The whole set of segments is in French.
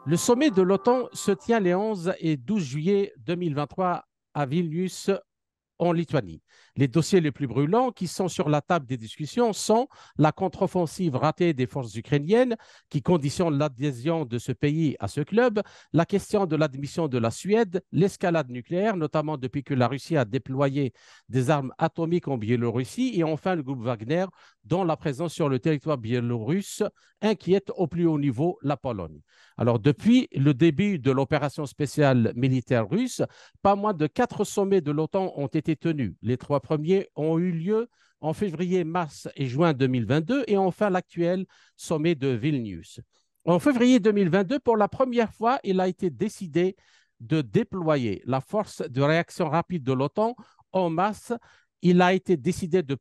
Le sommet de l'OTAN se tient les 11 et 12 juillet 2023 à Vilnius, en Lituanie. Les dossiers les plus brûlants qui sont sur la table des discussions sont la contre-offensive ratée des forces ukrainiennes qui conditionne l'adhésion de ce pays à ce club, la question de l'admission de la Suède, l'escalade nucléaire, notamment depuis que la Russie a déployé des armes atomiques en Biélorussie, et enfin le groupe Wagner, dont la présence sur le territoire biélorusse inquiète au plus haut niveau la Pologne. Alors, depuis le début de l'opération spéciale militaire russe, pas moins de 4 sommets de l'OTAN ont été tenus. Les 3 premiers ont eu lieu en février, mars et juin 2022 et enfin l'actuel sommet de Vilnius. En février 2022, pour la première fois, il a été décidé de déployer la force de réaction rapide de l'OTAN en masse. Il a été décidé de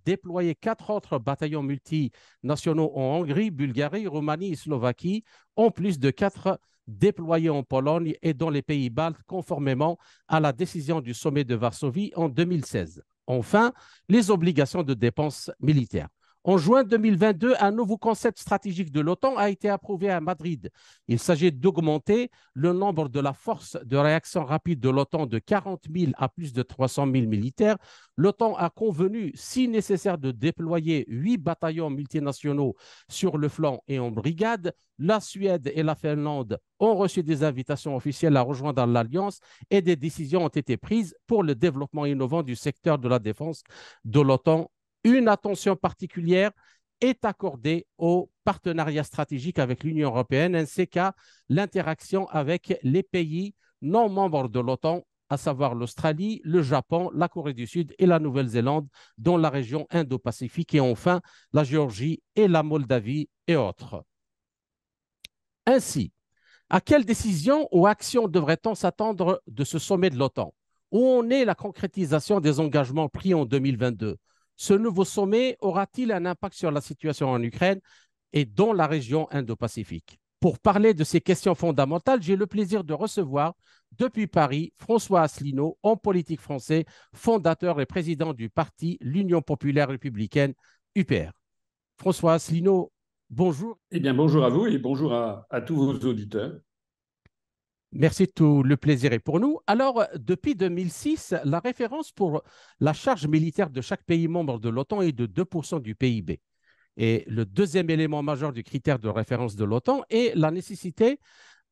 déployer 4 autres bataillons multinationaux en Hongrie, Bulgarie, Roumanie et Slovaquie, en plus de 4 déployés en Pologne et dans les pays baltes, conformément à la décision du sommet de Varsovie en 2016. Enfin, les obligations de dépenses militaires. En juin 2022, un nouveau concept stratégique de l'OTAN a été approuvé à Madrid. Il s'agit d'augmenter le nombre de la force de réaction rapide de l'OTAN de 40 000 à plus de 300 000 militaires. L'OTAN a convenu, si nécessaire, de déployer 8 bataillons multinationaux sur le flanc et en brigade. La Suède et la Finlande ont reçu des invitations officielles à rejoindre l'Alliance et des décisions ont été prises pour le développement innovant du secteur de la défense de l'OTAN. Une attention particulière est accordée au partenariat stratégique avec l'Union européenne ainsi qu'à l'interaction avec les pays non membres de l'OTAN, à savoir l'Australie, le Japon, la Corée du Sud et la Nouvelle-Zélande, dans la région Indo-Pacifique, et enfin la Géorgie et la Moldavie et autres. Ainsi, à quelle décision ou action devrait-on s'attendre de ce sommet de l'OTAN? Où en est la concrétisation des engagements pris en 2022? Ce nouveau sommet aura-t-il un impact sur la situation en Ukraine et dans la région Indo-Pacifique? Pour parler de ces questions fondamentales, j'ai le plaisir de recevoir depuis Paris François Asselineau, homme politique français, fondateur et président du parti l'Union populaire républicaine, UPR. François Asselineau, bonjour. Eh bien, bonjour à vous et bonjour à tous vos auditeurs. Merci, tout le plaisir est pour nous. Alors, depuis 2006, la référence pour la charge militaire de chaque pays membre de l'OTAN est de 2% du PIB. Et le deuxième élément majeur du critère de référence de l'OTAN est la nécessité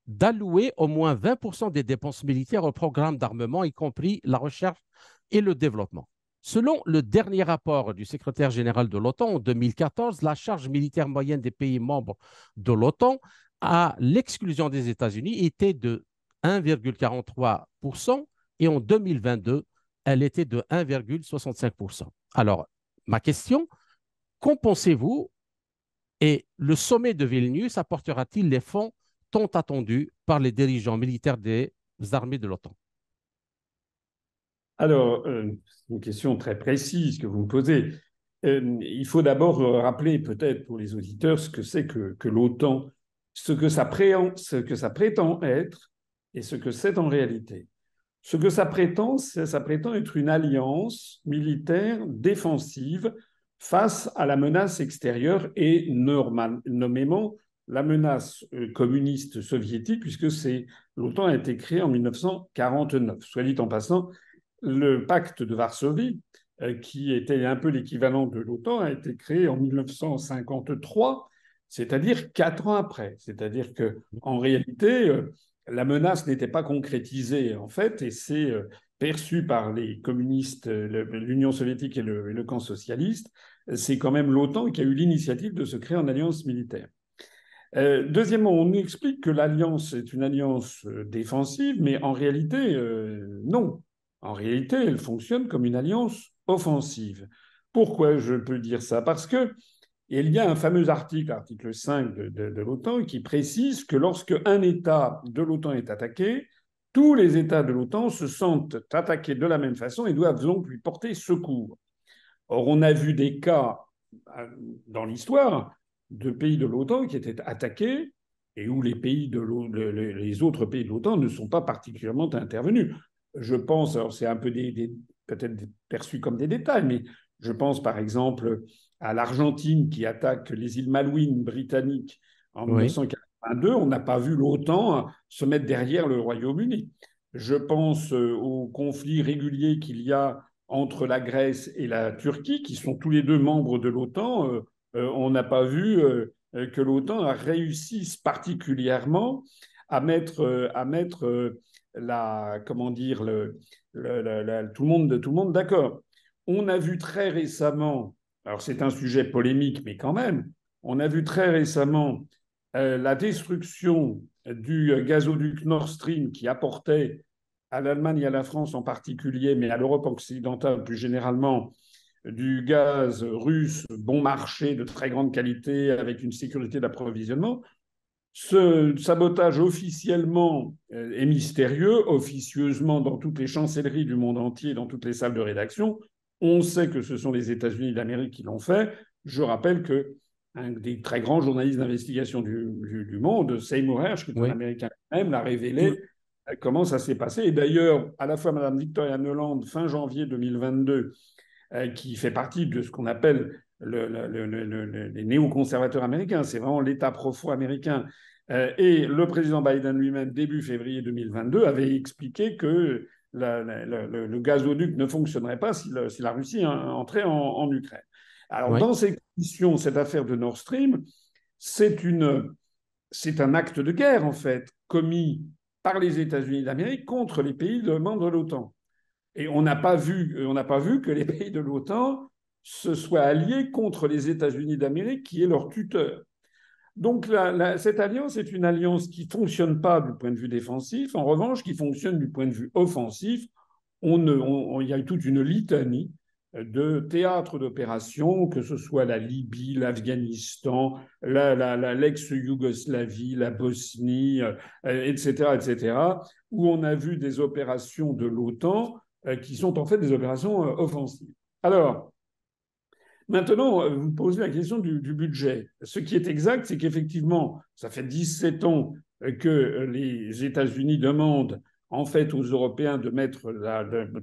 d'allouer au moins 20% des dépenses militaires au programme d'armement, y compris la recherche et le développement. Selon le dernier rapport du secrétaire général de l'OTAN en 2014, la charge militaire moyenne des pays membres de l'OTAN, à l'exclusion des États-Unis, était de 1,43% et en 2022, elle était de 1,65%. Alors, ma question, qu'en pensez-vous et le sommet de Vilnius apportera-t-il les fonds tant attendus par les dirigeants militaires des armées de l'OTAN? Alors, c'est une question très précise que vous me posez. Il faut d'abord rappeler peut-être pour les auditeurs ce que c'est que l'OTAN, ce que ça prétend être et ce que c'est en réalité. Ce que ça prétend être une alliance militaire défensive face à la menace extérieure et nommément la menace communiste soviétique, puisque l'OTAN a été créée en 1949. Soit dit en passant, le pacte de Varsovie, qui était un peu l'équivalent de l'OTAN, a été créé en 1953, c'est-à-dire 4 ans après. C'est-à-dire que en réalité, la menace n'était pas concrétisée en fait, et c'est perçu par les communistes, l'Union soviétique et le camp socialiste. C'est quand même l'OTAN qui a eu l'initiative de se créer en alliance militaire. Deuxièmement, on nous explique que l'alliance est une alliance défensive, mais en réalité, non. En réalité, elle fonctionne comme une alliance offensive. Pourquoi je peux dire ça? Parce que il y a un fameux article, article 5 de l'OTAN, qui précise que lorsque un État de l'OTAN est attaqué, tous les États de l'OTAN se sentent attaqués de la même façon et doivent donc lui porter secours. Or, on a vu des cas dans l'histoire de pays de l'OTAN qui étaient attaqués et où les autres pays de l'OTAN ne sont pas particulièrement intervenus. Je pense, alors c'est un peu peut-être perçu comme des détails, mais je pense par exemple à l'Argentine qui attaque les îles Malouines britanniques En Oui, 1982, on n'a pas vu l'OTAN se mettre derrière le Royaume-Uni. Je pense aux conflits réguliers qu'il y a entre la Grèce et la Turquie, qui sont tous les deux membres de l'OTAN. On n'a pas vu que l'OTAN réussisse particulièrement à mettre comment dire, tout le monde d'accord. On a vu très récemment, alors c'est un sujet polémique, mais quand même, on a vu très récemment la destruction du gazoduc Nord Stream qui apportait à l'Allemagne et à la France en particulier, mais à l'Europe occidentale plus généralement, du gaz russe bon marché de très grande qualité avec une sécurité d'approvisionnement. Ce sabotage officiellement est mystérieux, officieusement dans toutes les chancelleries du monde entier, dans toutes les salles de rédaction. On sait que ce sont les États-Unis d'Amérique qui l'ont fait. Je rappelle que un des très grands journalistes d'investigation du monde, Seymour Hersh, qui est un oui, Américain même, l'a révélé comment ça s'est passé. Et d'ailleurs, à la fois Mme Victoria Nuland, fin janvier 2022, qui fait partie de ce qu'on appelle les néoconservateurs américains, c'est vraiment l'État profond américain. Et le président Biden lui-même, début février 2022, avait expliqué que le gazoduc ne fonctionnerait pas si la Russie entrait en Ukraine. Alors, oui, dans ces conditions, cette affaire de Nord Stream, c'est un acte de guerre, en fait, commis par les États-Unis d'Amérique contre les pays membres de l'OTAN. Et on n'a pas vu que les pays de l'OTAN se soient alliés contre les États-Unis d'Amérique, qui est leur tuteur. Donc cette alliance est une alliance qui ne fonctionne pas du point de vue défensif, en revanche, qui fonctionne du point de vue offensif. Il y a toute une litanie de théâtres d'opération, que ce soit la Libye, l'Afghanistan, l'ex-Yougoslavie, la Bosnie, etc., etc., où on a vu des opérations de l'OTAN qui sont en fait des opérations offensives. Alors, maintenant, vous posez la question du budget. Ce qui est exact, c'est qu'effectivement, ça fait 17 ans que les États-Unis demandent en fait aux Européens de mettre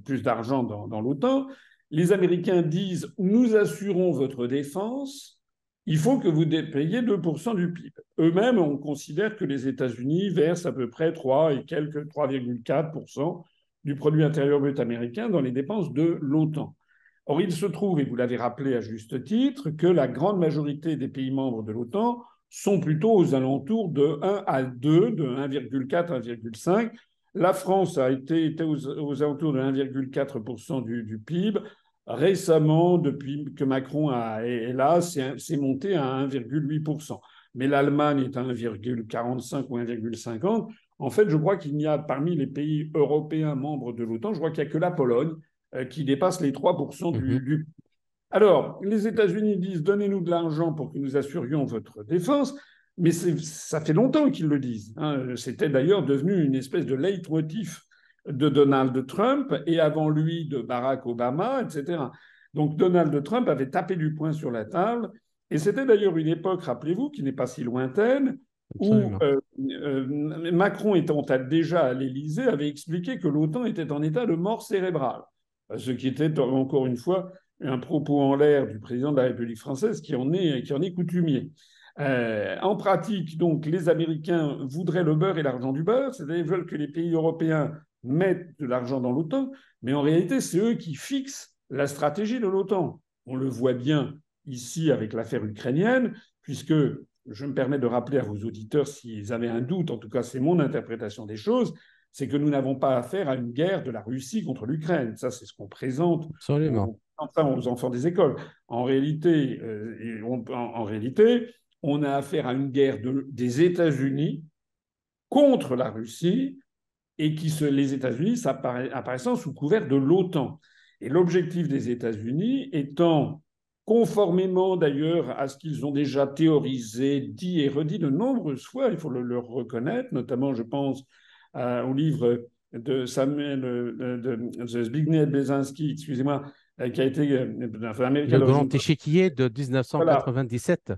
plus d'argent dans l'OTAN. Les Américains disent nous assurons votre défense, il faut que vous payiez 2% du PIB. Eux-mêmes, on considère que les États-Unis versent à peu près 3 et quelques 3,4% du produit intérieur brut américain dans les dépenses de l'OTAN. Or, il se trouve, et vous l'avez rappelé à juste titre, que la grande majorité des pays membres de l'OTAN sont plutôt aux alentours de 1 à 2, de 1,4 à 1,5. La France a été aux alentours de 1,4% du PIB. Récemment, depuis que Macron est là, c'est monté à 1,8%. Mais l'Allemagne est à 1,45 ou 1,50. En fait, je crois qu'il n'y a parmi les pays européens membres de l'OTAN, je crois qu'il n'y a que la Pologne qui dépasse les 3% mhm, du. Alors, les États-Unis disent donnez-nous de l'argent pour que nous assurions votre défense, mais ça fait longtemps qu'ils le disent. Hein. C'était d'ailleurs devenu une espèce de leitmotiv de Donald Trump et avant lui de Barack Obama, etc. Donc Donald Trump avait tapé du poing sur la table et c'était d'ailleurs une époque, rappelez-vous, qui n'est pas si lointaine, où absolument. Macron, étant déjà à l'Élysée, avait expliqué que l'OTAN était en état de mort cérébrale, ce qui était encore une fois un propos en l'air du président de la République française qui en est coutumier. En pratique, donc, les Américains voudraient le beurre et l'argent du beurre, c'est-à-dire veulent que les pays européens mettent de l'argent dans l'OTAN, mais en réalité, c'est eux qui fixent la stratégie de l'OTAN. On le voit bien ici avec l'affaire ukrainienne, puisque je me permets de rappeler à vos auditeurs s'ils avaient un doute, en tout cas c'est mon interprétation des choses, c'est que nous n'avons pas affaire à une guerre de la Russie contre l'Ukraine. Ça, c'est ce qu'on présente Absolument. aux enfants des écoles. En réalité, on a affaire à une guerre des États-Unis contre la Russie et les États-Unis apparaissant sous couvert de l'OTAN. Et l'objectif des États-Unis étant, conformément d'ailleurs à ce qu'ils ont déjà théorisé, dit et redit de nombreuses fois, il faut le reconnaître, notamment, je pense, au livre de Samuel de Zbigniew Brzezinski, excusez-moi, qui a été un Américain Le d'origine. grand échiquier de Voilà, 1997.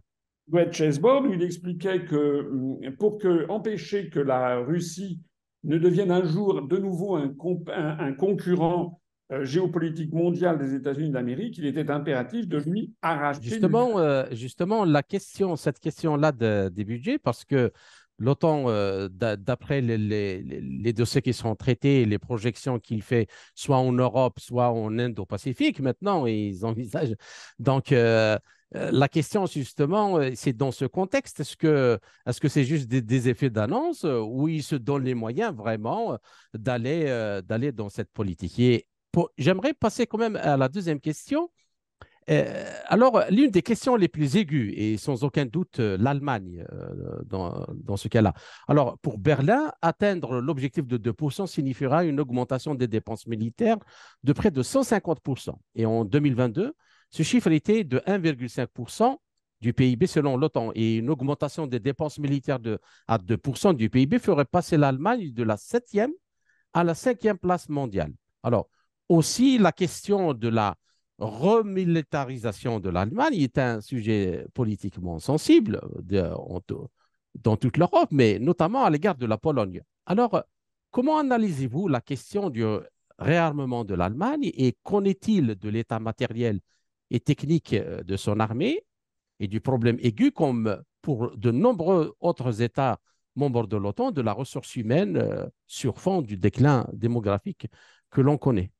Great Chessboard, où il expliquait que pour empêcher que la Russie ne devienne un jour de nouveau un concurrent géopolitique mondiale des États-Unis d'Amérique, il était impératif de lui arracher Justement, l'Ukraine. justement, cette question-là des budgets, parce que l'OTAN, d'après les dossiers qui sont traités, les projections qu'il fait, soit en Europe, soit en Indo-Pacifique, maintenant, ils envisagent. Donc, la question, justement, c'est dans ce contexte, est-ce que c'est juste des effets d'annonce ou ils se donnent les moyens vraiment d'aller dans cette politique? Et j'aimerais passer quand même à la deuxième question. Alors, l'une des questions les plus aiguës, et sans aucun doute l'Allemagne dans ce cas-là. Alors, pour Berlin, atteindre l'objectif de 2% signifiera une augmentation des dépenses militaires de près de 150%. Et en 2022, ce chiffre était de 1,5% du PIB selon l'OTAN. Et une augmentation des dépenses militaires à 2% du PIB ferait passer l'Allemagne de la septième à la cinquième place mondiale. Alors, aussi, la question de la remilitarisation de l'Allemagne est un sujet politiquement sensible dans toute l'Europe, mais notamment à l'égard de la Pologne. Alors, comment analysez-vous la question du réarmement de l'Allemagne et qu'en est-il de l'état matériel et technique de son armée et du problème aigu comme pour de nombreux autres États membres de l'OTAN, de la ressource humaine sur fond du déclin démographique que l'on connaît?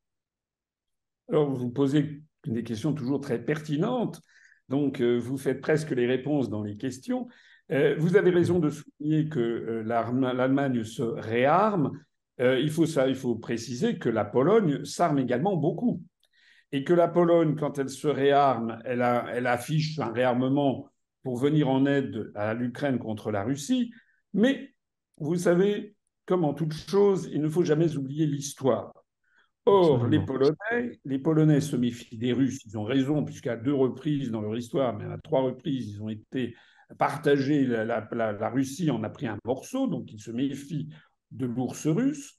Alors, vous posez des questions toujours très pertinentes, donc vous faites presque les réponses dans les questions. Vous avez raison de souligner que l'Allemagne se réarme. Il faut préciser que la Pologne s'arme également beaucoup. Et que la Pologne, quand elle se réarme, elle affiche un réarmement pour venir en aide à l'Ukraine contre la Russie. Mais vous savez, comme en toute chose, il ne faut jamais oublier l'histoire. Or, Absolument. Les Polonais se méfient des Russes. Ils ont raison, puisqu'à deux reprises dans leur histoire, mais à trois reprises, ils ont été partagés. La Russie en a pris un morceau, donc ils se méfient de l'ours russe.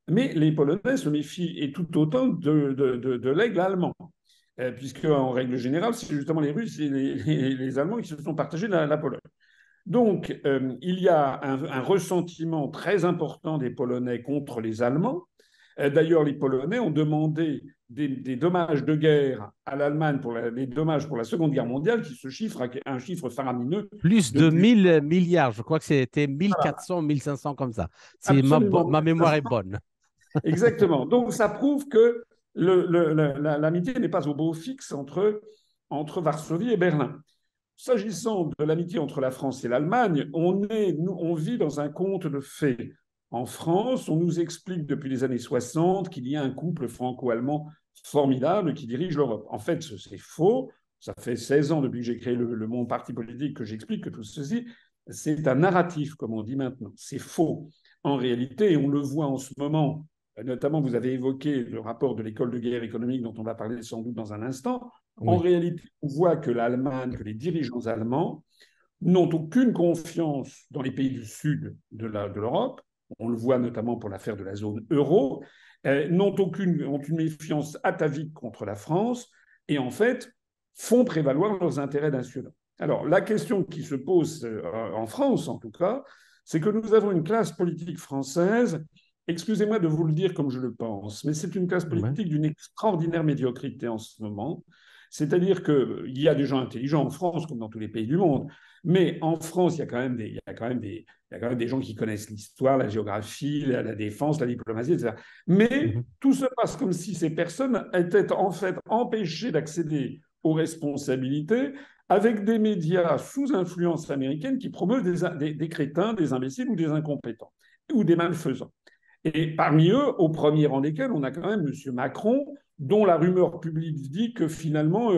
Mais les Polonais se méfient et tout autant de l'aigle allemand. Puisque, en règle générale, c'est justement les Russes et les Allemands qui se sont partagés la Pologne. Donc, il y a un ressentiment très important des Polonais contre les Allemands. D'ailleurs, les Polonais ont demandé des dommages de guerre à l'Allemagne pour les dommages pour la Seconde Guerre mondiale, qui se chiffrent à un chiffre faramineux Plus de de plus. 1000 milliards, je crois que c'était Voilà, 1400, 1500 comme ça. absolument. Ma mémoire est bonne. Exactement. Donc, ça prouve que l'amitié n'est pas au beau fixe entre Varsovie et Berlin. S'agissant de l'amitié entre la France et l'Allemagne, on vit dans un conte de fées. En France, on nous explique depuis les années 60 qu'il y a un couple franco-allemand formidable qui dirige l'Europe. En fait, c'est faux. Ça fait 16 ans depuis que j'ai créé mon parti politique que j'explique que tout ceci, c'est un narratif, comme on dit maintenant. C'est faux. En réalité, et on le voit en ce moment, notamment vous avez évoqué le rapport de l'école de guerre économique dont on va parler sans doute dans un instant. En Oui. réalité, on voit que l'Allemagne, que les dirigeants allemands n'ont aucune confiance dans les pays du sud de l'Europe. On le voit notamment pour l'affaire de la zone euro. Ont une méfiance atavique contre la France et en fait font prévaloir leurs intérêts nationaux. Alors la question qui se pose en France, en tout cas, c'est que nous avons une classe politique française, excusez-moi de vous le dire comme je le pense, mais c'est une classe Ouais. politique d'une extraordinaire médiocrité en ce moment. C'est-à-dire qu'il y a des gens intelligents en France, comme dans tous les pays du monde, mais en France, il y a quand même des gens qui connaissent l'histoire, la géographie, la défense, la diplomatie, etc. Mais Mhm. tout se passe comme si ces personnes étaient en fait empêchées d'accéder aux responsabilités avec des médias sous influence américaine qui promeuvent des crétins, des imbéciles ou des incompétents ou des malfaisants. Et parmi eux, au premier rang desquels, on a quand même M. Macron, dont la rumeur publique dit que finalement,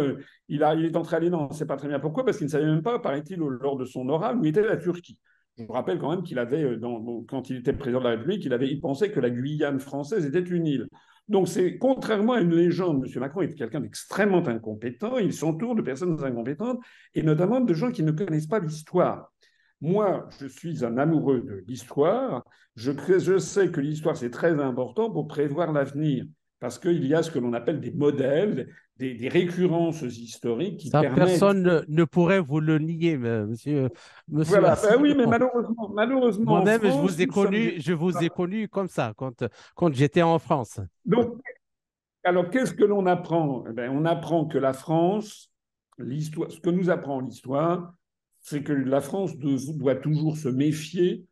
il est entré à l'élan. On ne sait pas très bien pourquoi, parce qu'il ne savait même pas, paraît-il, lors de son oral, où était la Turquie. Je vous rappelle quand même qu'il avait, quand il était président de la République, il pensait que la Guyane française était une île. Donc, c'est contrairement à une légende, M. Macron est quelqu'un d'extrêmement incompétent. Il s'entoure de personnes incompétentes et notamment de gens qui ne connaissent pas l'histoire. Moi, je suis un amoureux de l'histoire. Je sais que l'histoire, c'est très important pour prévoir l'avenir, parce qu'il y a ce que l'on appelle des modèles, des récurrences historiques qui Ça, permettent. personne ne pourrait vous le nier, monsieur Voilà, ben oui, mais Assis. malheureusement en Moi-même, France, nous sommes. je vous ai connu comme ça quand j'étais en France. Donc, Alors, qu'est-ce que l'on apprend? Eh bien, on apprend que la France, l'histoire, ce que nous apprend l'histoire, c'est que la France doit toujours se méfier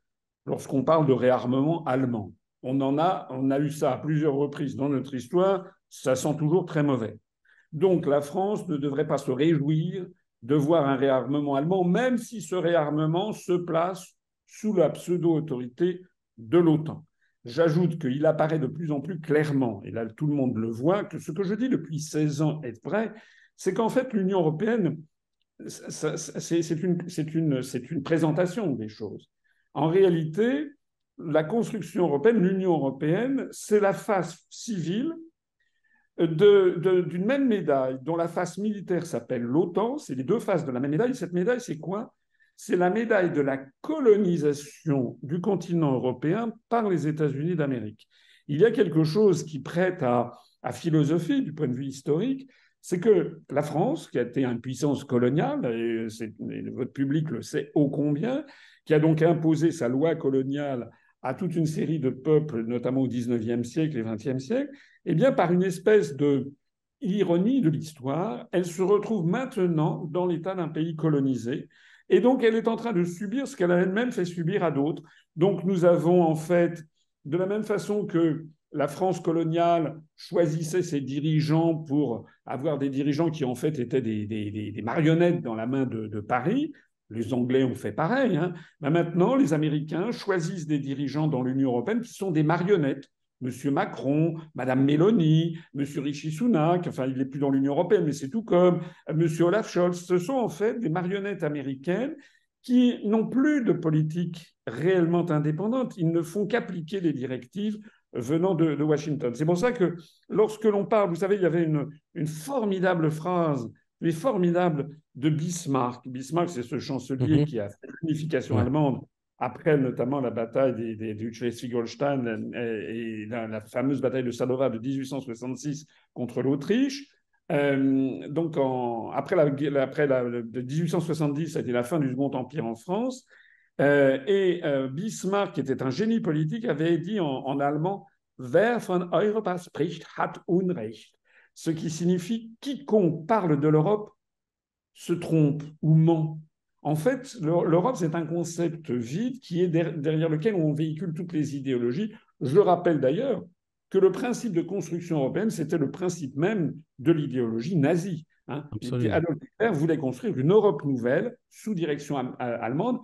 lorsqu'on parle de réarmement allemand. On a eu ça à plusieurs reprises dans notre histoire, ça sent toujours très mauvais. Donc la France ne devrait pas se réjouir de voir un réarmement allemand, même si ce réarmement se place sous la pseudo-autorité de l'OTAN. J'ajoute qu'il apparaît de plus en plus clairement, et là tout le monde le voit, que ce que je dis depuis 16 ans est vrai, c'est qu'en fait l'Union européenne, c'est une présentation des choses. En réalité, la construction européenne, l'Union européenne, c'est la face civile d'une même médaille dont la face militaire s'appelle l'OTAN. C'est les deux faces de la même médaille. Cette médaille, c'est quoi? C'est la médaille de la colonisation du continent européen par les États-Unis d'Amérique. Il y a quelque chose qui prête à philosophie du point de vue historique, c'est que la France, qui a été une puissance coloniale, et votre public le sait ô combien, qui a donc imposé sa loi coloniale à toute une série de peuples, notamment au XIXe siècle et XXe siècle, eh bien, par une espèce de ironie de l'histoire, elle se retrouve maintenant dans l'état d'un pays colonisé. Et donc, elle est en train de subir ce qu'elle a elle-même fait subir à d'autres. Donc, nous avons en fait, de la même façon que la France coloniale choisissait ses dirigeants pour avoir des dirigeants qui en fait étaient des marionnettes dans la main de Paris, les Anglais ont fait pareil. Hein. Ben maintenant, les Américains choisissent des dirigeants dans l'Union européenne qui sont des marionnettes. Monsieur Macron, Madame Meloni, Monsieur Rishi Sunak, enfin il n'est plus dans l'Union européenne, mais c'est tout comme Monsieur Olaf Scholz. Ce sont en fait des marionnettes américaines qui n'ont plus de politique réellement indépendante. Ils ne font qu'appliquer les directives venant de Washington. C'est pour ça que lorsque l'on parle, vous savez, il y avait une formidable phrase, mais formidable, de Bismarck. Bismarck, c'est ce chancelier qui a fait l'unification allemande après notamment la bataille du Schleswig-Holstein et la fameuse bataille de Sadova de 1866 contre l'Autriche. Donc, après de 1870, ça a été la fin du Second Empire en France. Bismarck, qui était un génie politique, avait dit en allemand « Wer von Europa spricht, hat Unrecht », ce qui signifie « quiconque parle de l'Europe se trompe ou ment ». En fait, l'Europe, c'est un concept vide qui est derrière lequel on véhicule toutes les idéologies. Je rappelle d'ailleurs que le principe de construction européenne, c'était le principe même de l'idéologie nazie. Hein. Adolf Hitler voulait construire une Europe nouvelle sous direction allemande.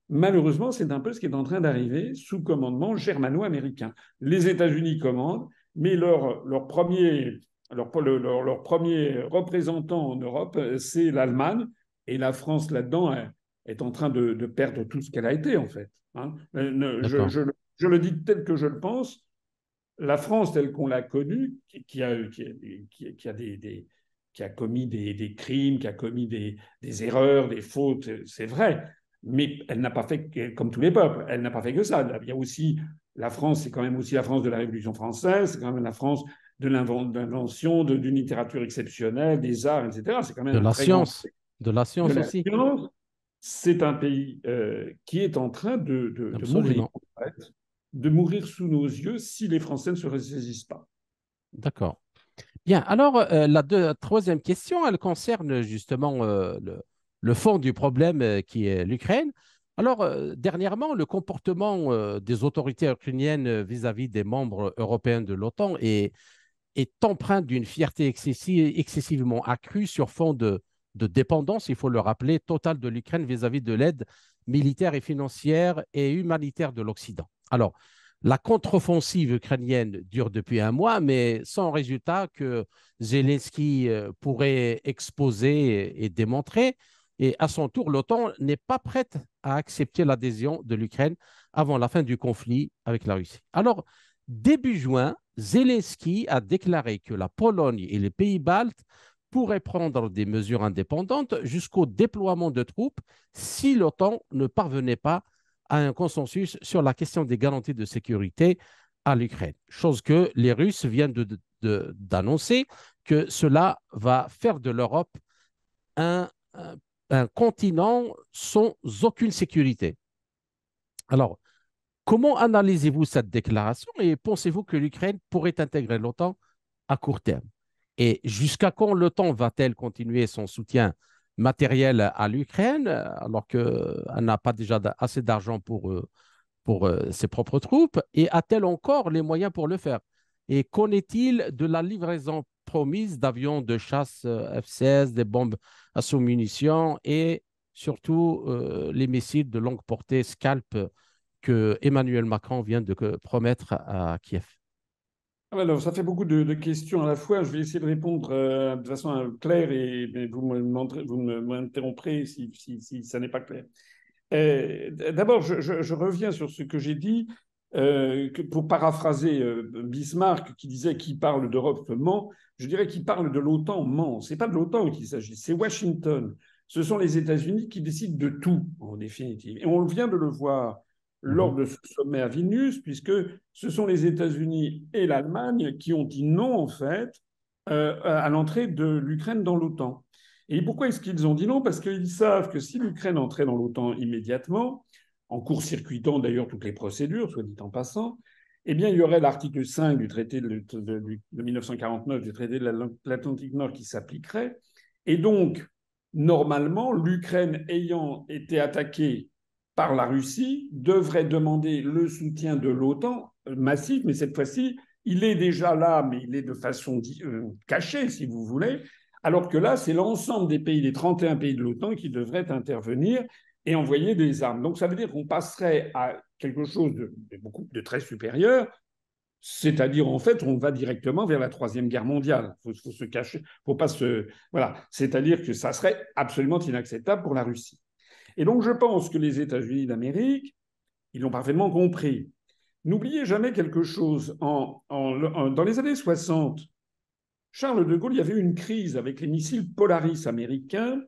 Malheureusement, c'est un peu ce qui est en train d'arriver sous commandement germano-américain. Les États-Unis commandent, mais leur premier représentant en Europe, c'est l'Allemagne. Et la France, là-dedans, est en train de perdre tout ce qu'elle a été, en fait. Hein. Je le dis tel que je le pense. La France, telle qu'on l'a connue, qui a commis des crimes, qui a commis des erreurs, des fautes, c'est vrai. Mais elle n'a pas fait, comme tous les peuples, elle n'a pas fait que ça. Il y a aussi, la France, c'est quand même aussi la France de la Révolution française, c'est quand même la France de l'invention d'une littérature exceptionnelle, des arts, etc. C'est quand même de la science, de la science aussi. C'est un pays qui est en train de mourir, en fait, de mourir sous nos yeux si les Français ne se ressaisissent pas. D'accord. Bien, alors la troisième question, elle concerne justement le fond du problème qui est l'Ukraine. Alors, dernièrement, le comportement des autorités ukrainiennes vis-à-vis des membres européens de l'OTAN est empreint d'une fierté excessivement accrue sur fond de dépendance, il faut le rappeler, totale de l'Ukraine vis-à-vis de l'aide militaire et financière et humanitaire de l'Occident. Alors, la contre-offensive ukrainienne dure depuis un mois, mais sans résultat que Zelensky pourrait exposer et démontrer. Et à son tour, l'OTAN n'est pas prête à accepter l'adhésion de l'Ukraine avant la fin du conflit avec la Russie. Alors, début juin, Zelensky a déclaré que la Pologne et les pays baltes pourraient prendre des mesures indépendantes jusqu'au déploiement de troupes si l'OTAN ne parvenait pas à un consensus sur la question des garanties de sécurité à l'Ukraine. Chose que les Russes viennent d'annoncer que cela va faire de l'Europe un continent sans aucune sécurité. Alors, comment analysez-vous cette déclaration et pensez-vous que l'Ukraine pourrait intégrer l'OTAN à court terme. Et jusqu'à quand l'OTAN va-t-elle continuer son soutien matériel à l'Ukraine alors qu'elle n'a pas déjà assez d'argent pour ses propres troupes? Et a-t-elle encore les moyens pour le faire? Et qu'en est-il de la livraison promise d'avions de chasse F-16, des bombes à sous-munitions et surtout les missiles de longue portée Scalp que Emmanuel Macron vient de promettre à Kiev? Alors, ça fait beaucoup de questions à la fois. Je vais essayer de répondre de façon claire et mais vous m'interromprez si ça n'est pas clair. D'abord, je reviens sur ce que j'ai dit, pour paraphraser Bismarck qui disait qui parle d'Europe ment, je dirais qu'il parle de l'OTAN ment. C'est pas de l'OTAN qu'il s'agit, c'est Washington. Ce sont les États-Unis qui décident de tout, en définitive. Et on vient de le voir lors Mhm. de ce sommet à Vilnius, puisque ce sont les États-Unis et l'Allemagne qui ont dit non, en fait, à l'entrée de l'Ukraine dans l'OTAN. Et pourquoi est-ce qu'ils ont dit non? Parce qu'ils savent que si l'Ukraine entrait dans l'OTAN immédiatement, en court-circuitant d'ailleurs toutes les procédures, soit dit en passant, eh bien, il y aurait l'article 5 du traité de 1949, du traité de l'Atlantique Nord qui s'appliquerait. Et donc, normalement, l'Ukraine ayant été attaquée par la Russie devrait demander le soutien de l'OTAN massif, mais cette fois-ci, il est déjà là, mais il est de façon cachée, si vous voulez, alors que là, c'est l'ensemble des pays, les 31 pays de l'OTAN qui devraient intervenir et envoyer des armes. Donc ça veut dire qu'on passerait à quelque chose de très supérieur, c'est-à-dire en fait, on va directement vers la Troisième Guerre mondiale. Il faut se cacher, faut pas se... Voilà, c'est-à-dire que ça serait absolument inacceptable pour la Russie. Et donc je pense que les États-Unis d'Amérique, ils l'ont parfaitement compris. N'oubliez jamais quelque chose. Dans les années 60, Charles de Gaulle, il y avait eu une crise avec les missiles Polaris américains.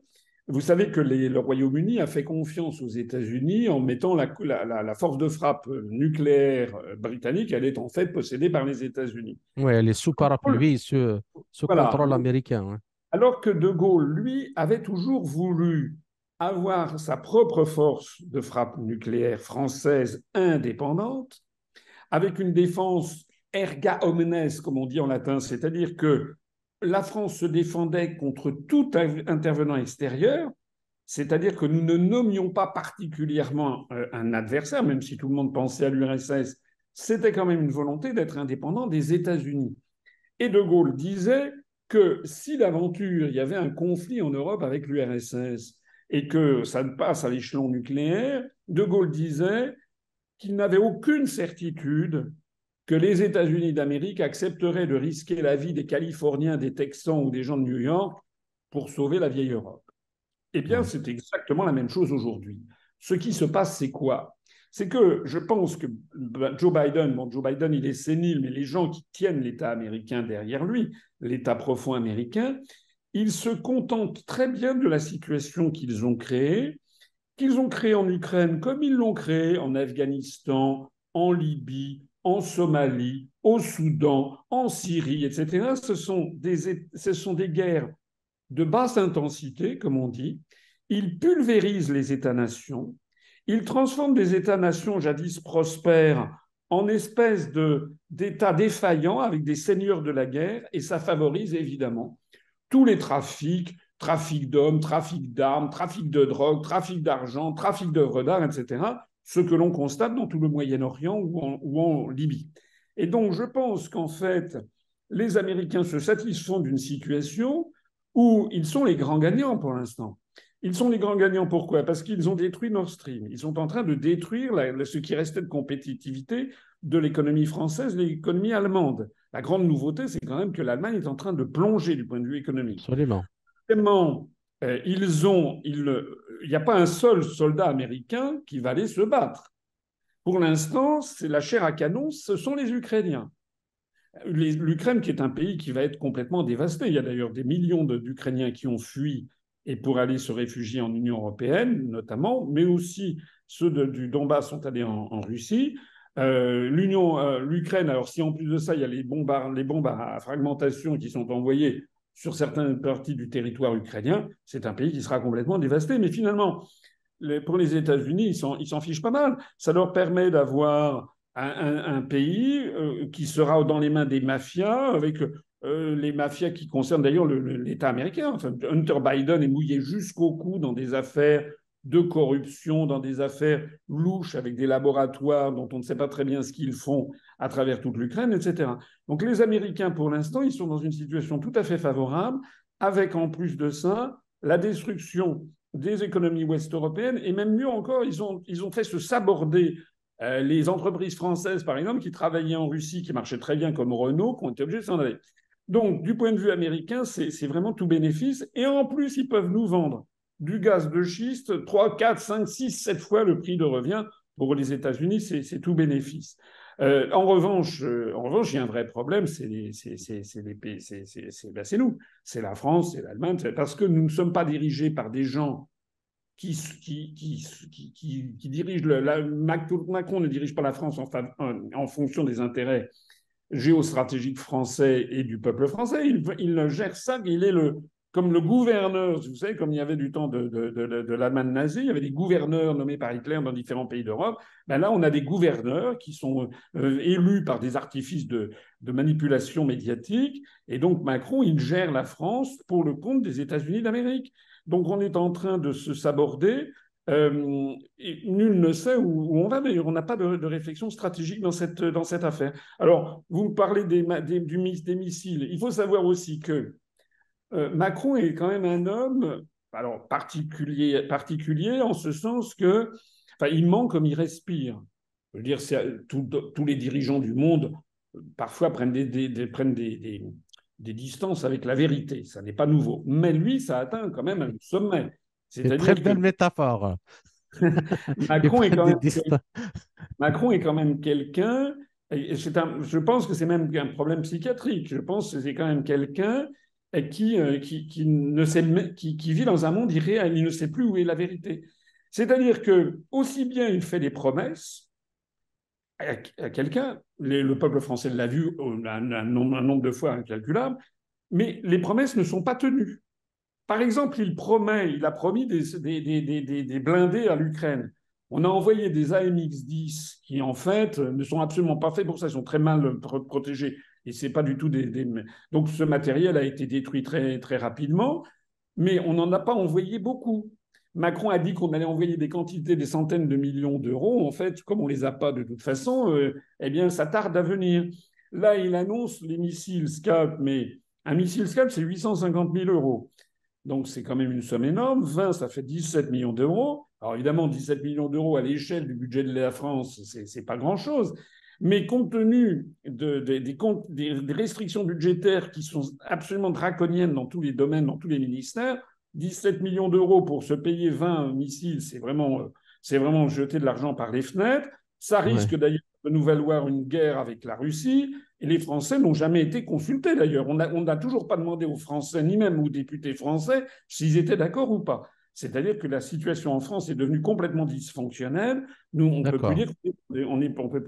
Vous savez que le Royaume-Uni a fait confiance aux États-Unis en mettant la force de frappe nucléaire britannique, elle est en fait possédée par les États-Unis. Oui, elle est sous parapluie, sous Voilà. contrôle américain. Ouais. Alors que de Gaulle, lui, avait toujours voulu avoir sa propre force de frappe nucléaire française indépendante, avec une défense erga omnes, comme on dit en latin, c'est-à-dire que la France se défendait contre tout intervenant extérieur, c'est-à-dire que nous ne nommions pas particulièrement un adversaire, même si tout le monde pensait à l'URSS, c'était quand même une volonté d'être indépendant des États-Unis. Et De Gaulle disait que si d'aventure il y avait un conflit en Europe avec l'URSS et que ça passe à l'échelon nucléaire, De Gaulle disait qu'il n'avait aucune certitude que les États-Unis d'Amérique accepteraient de risquer la vie des Californiens, des Texans ou des gens de New York pour sauver la vieille Europe. Eh bien, Ouais. c'est exactement la même chose aujourd'hui. Ce qui se passe, c'est quoi? C'est que je pense que Joe Biden, bon, Joe Biden, il est sénile, mais les gens qui tiennent l'État américain derrière lui, l'État profond américain, ils se contentent très bien de la situation qu'ils ont créée en Ukraine, comme ils l'ont créée en Afghanistan, en Libye, en Somalie, au Soudan, en Syrie, etc. Ce sont des guerres de basse intensité, comme on dit. Il pulvérise les États-nations. Il transforme des États-nations jadis prospères en espèces d'États défaillants avec des seigneurs de la guerre, et ça favorise évidemment tous les trafics, trafic d'hommes, trafic d'armes, trafic de drogue, trafic d'argent, trafic d'œuvres d'art, etc., ce que l'on constate dans tout le Moyen-Orient ou en Libye. Et donc, je pense qu'en fait, les Américains se satisfont d'une situation où ils sont les grands gagnants pour l'instant. Ils sont les grands gagnants pourquoi? Parce qu'ils ont détruit Nord Stream. Ils sont en train de détruire ce qui restait de compétitivité de l'économie française, de l'économie allemande. La grande nouveauté, c'est quand même que l'Allemagne est en train de plonger du point de vue économique. Absolument. Vraiment, il n'y a pas un seul soldat américain qui va aller se battre. Pour l'instant, c'est la chair à canon, ce sont les Ukrainiens. L'Ukraine, qui est un pays qui va être complètement dévasté. Il y a d'ailleurs des millions d'Ukrainiens qui ont fui et pour aller se réfugier en Union européenne, notamment, mais aussi ceux du Donbass sont allés en Russie. L'Ukraine, alors si en plus de ça, il y a les bombes à fragmentation qui sont envoyées sur certaines parties du territoire ukrainien, c'est un pays qui sera complètement dévasté. Mais finalement, pour les États-Unis, ils s'en fichent pas mal. Ça leur permet d'avoir un pays qui sera dans les mains des mafias, avec les mafias qui concernent d'ailleurs l'État américain. Enfin, Hunter Biden est mouillé jusqu'au cou dans des affaires de corruption, dans des affaires louches avec des laboratoires dont on ne sait pas très bien ce qu'ils font à travers toute l'Ukraine, etc. Donc les Américains, pour l'instant, ils sont dans une situation tout à fait favorable, avec en plus de ça la destruction des économies ouest-européennes, et même mieux encore, ils ont fait se saborder les entreprises françaises, par exemple, qui travaillaient en Russie, qui marchaient très bien comme Renault, qui ont été obligées de s'en aller. Donc, du point de vue américain, c'est vraiment tout bénéfice. Et en plus, ils peuvent nous vendre du gaz de schiste 3, 4, 5, 6, 7 fois le prix de revient. Pour les États-Unis, c'est tout bénéfice. En revanche, il y a un vrai problème, c'est nous. C'est la France, c'est l'Allemagne, parce que nous ne sommes pas dirigés par des gens qui dirigent Macron ne dirige pas la France en fonction des intérêts géostratégiques français et du peuple français. Il gère ça, il est comme le gouverneur, vous savez, comme il y avait du temps de l'Allemagne nazie, il y avait des gouverneurs nommés par Hitler dans différents pays d'Europe. Ben là, on a des gouverneurs qui sont élus par des artifices de manipulation médiatique. Et donc, Macron, il gère la France pour le compte des États-Unis d'Amérique. Donc, on est en train de se saborder. Et nul ne sait où on va, d'ailleurs. On n'a pas de réflexion stratégique dans cette affaire. Alors, vous me parlez des missiles. Il faut savoir aussi que Macron est quand même un homme alors, particulier en ce sens que, enfin, il ment comme il respire. Je veux dire, tous les dirigeants du monde parfois prennent des distances avec la vérité. Ça n'est pas nouveau. Mais lui, ça atteint quand même un sommet. C'est très C'est-à-dire que belle métaphore. Ils Macron est prennent quand des même, distances. Macron est quand même quelqu'un, je pense que c'est même un problème psychiatrique, je pense que c'est quand même quelqu'un qui ne sait, qui vit dans un monde irréel, il ne sait plus où est la vérité. C'est-à-dire que aussi bien il fait des promesses à quelqu'un, le peuple français l'a vu un nombre de fois incalculable, mais les promesses ne sont pas tenues. Par exemple, il a promis des blindés à l'Ukraine. On a envoyé des AMX-10 qui, en fait, ne sont absolument pas faits pour ça. Ils sont très mal protégés. Et c'est pas du tout Donc, ce matériel a été détruit très, très rapidement, mais on n'en a pas envoyé beaucoup. Macron a dit qu'on allait envoyer des quantités, des centaines de millions d'euros. En fait, comme on ne les a pas de toute façon, eh bien, ça tarde à venir. Là, il annonce les missiles Scalp, mais un missile Scalp, c'est 850 000 euros. Donc, c'est quand même une somme énorme. 20, ça fait 17 millions d'euros. Alors, évidemment, 17 millions d'euros à l'échelle du budget de la France, c'est pas grand-chose. Mais compte tenu des restrictions budgétaires qui sont absolument draconiennes dans tous les domaines, dans tous les ministères, 17 millions d'euros pour se payer 20 missiles, c'est vraiment jeter de l'argent par les fenêtres. Ça Ouais. risque d'ailleurs de nous valoir une guerre avec la Russie. Et les Français n'ont jamais été consultés d'ailleurs. On n'a toujours pas demandé aux Français, ni même aux députés français, s'ils étaient d'accord ou pas. C'est-à-dire que la situation en France est devenue complètement dysfonctionnelle. Nous, on ne peut plus D'accord.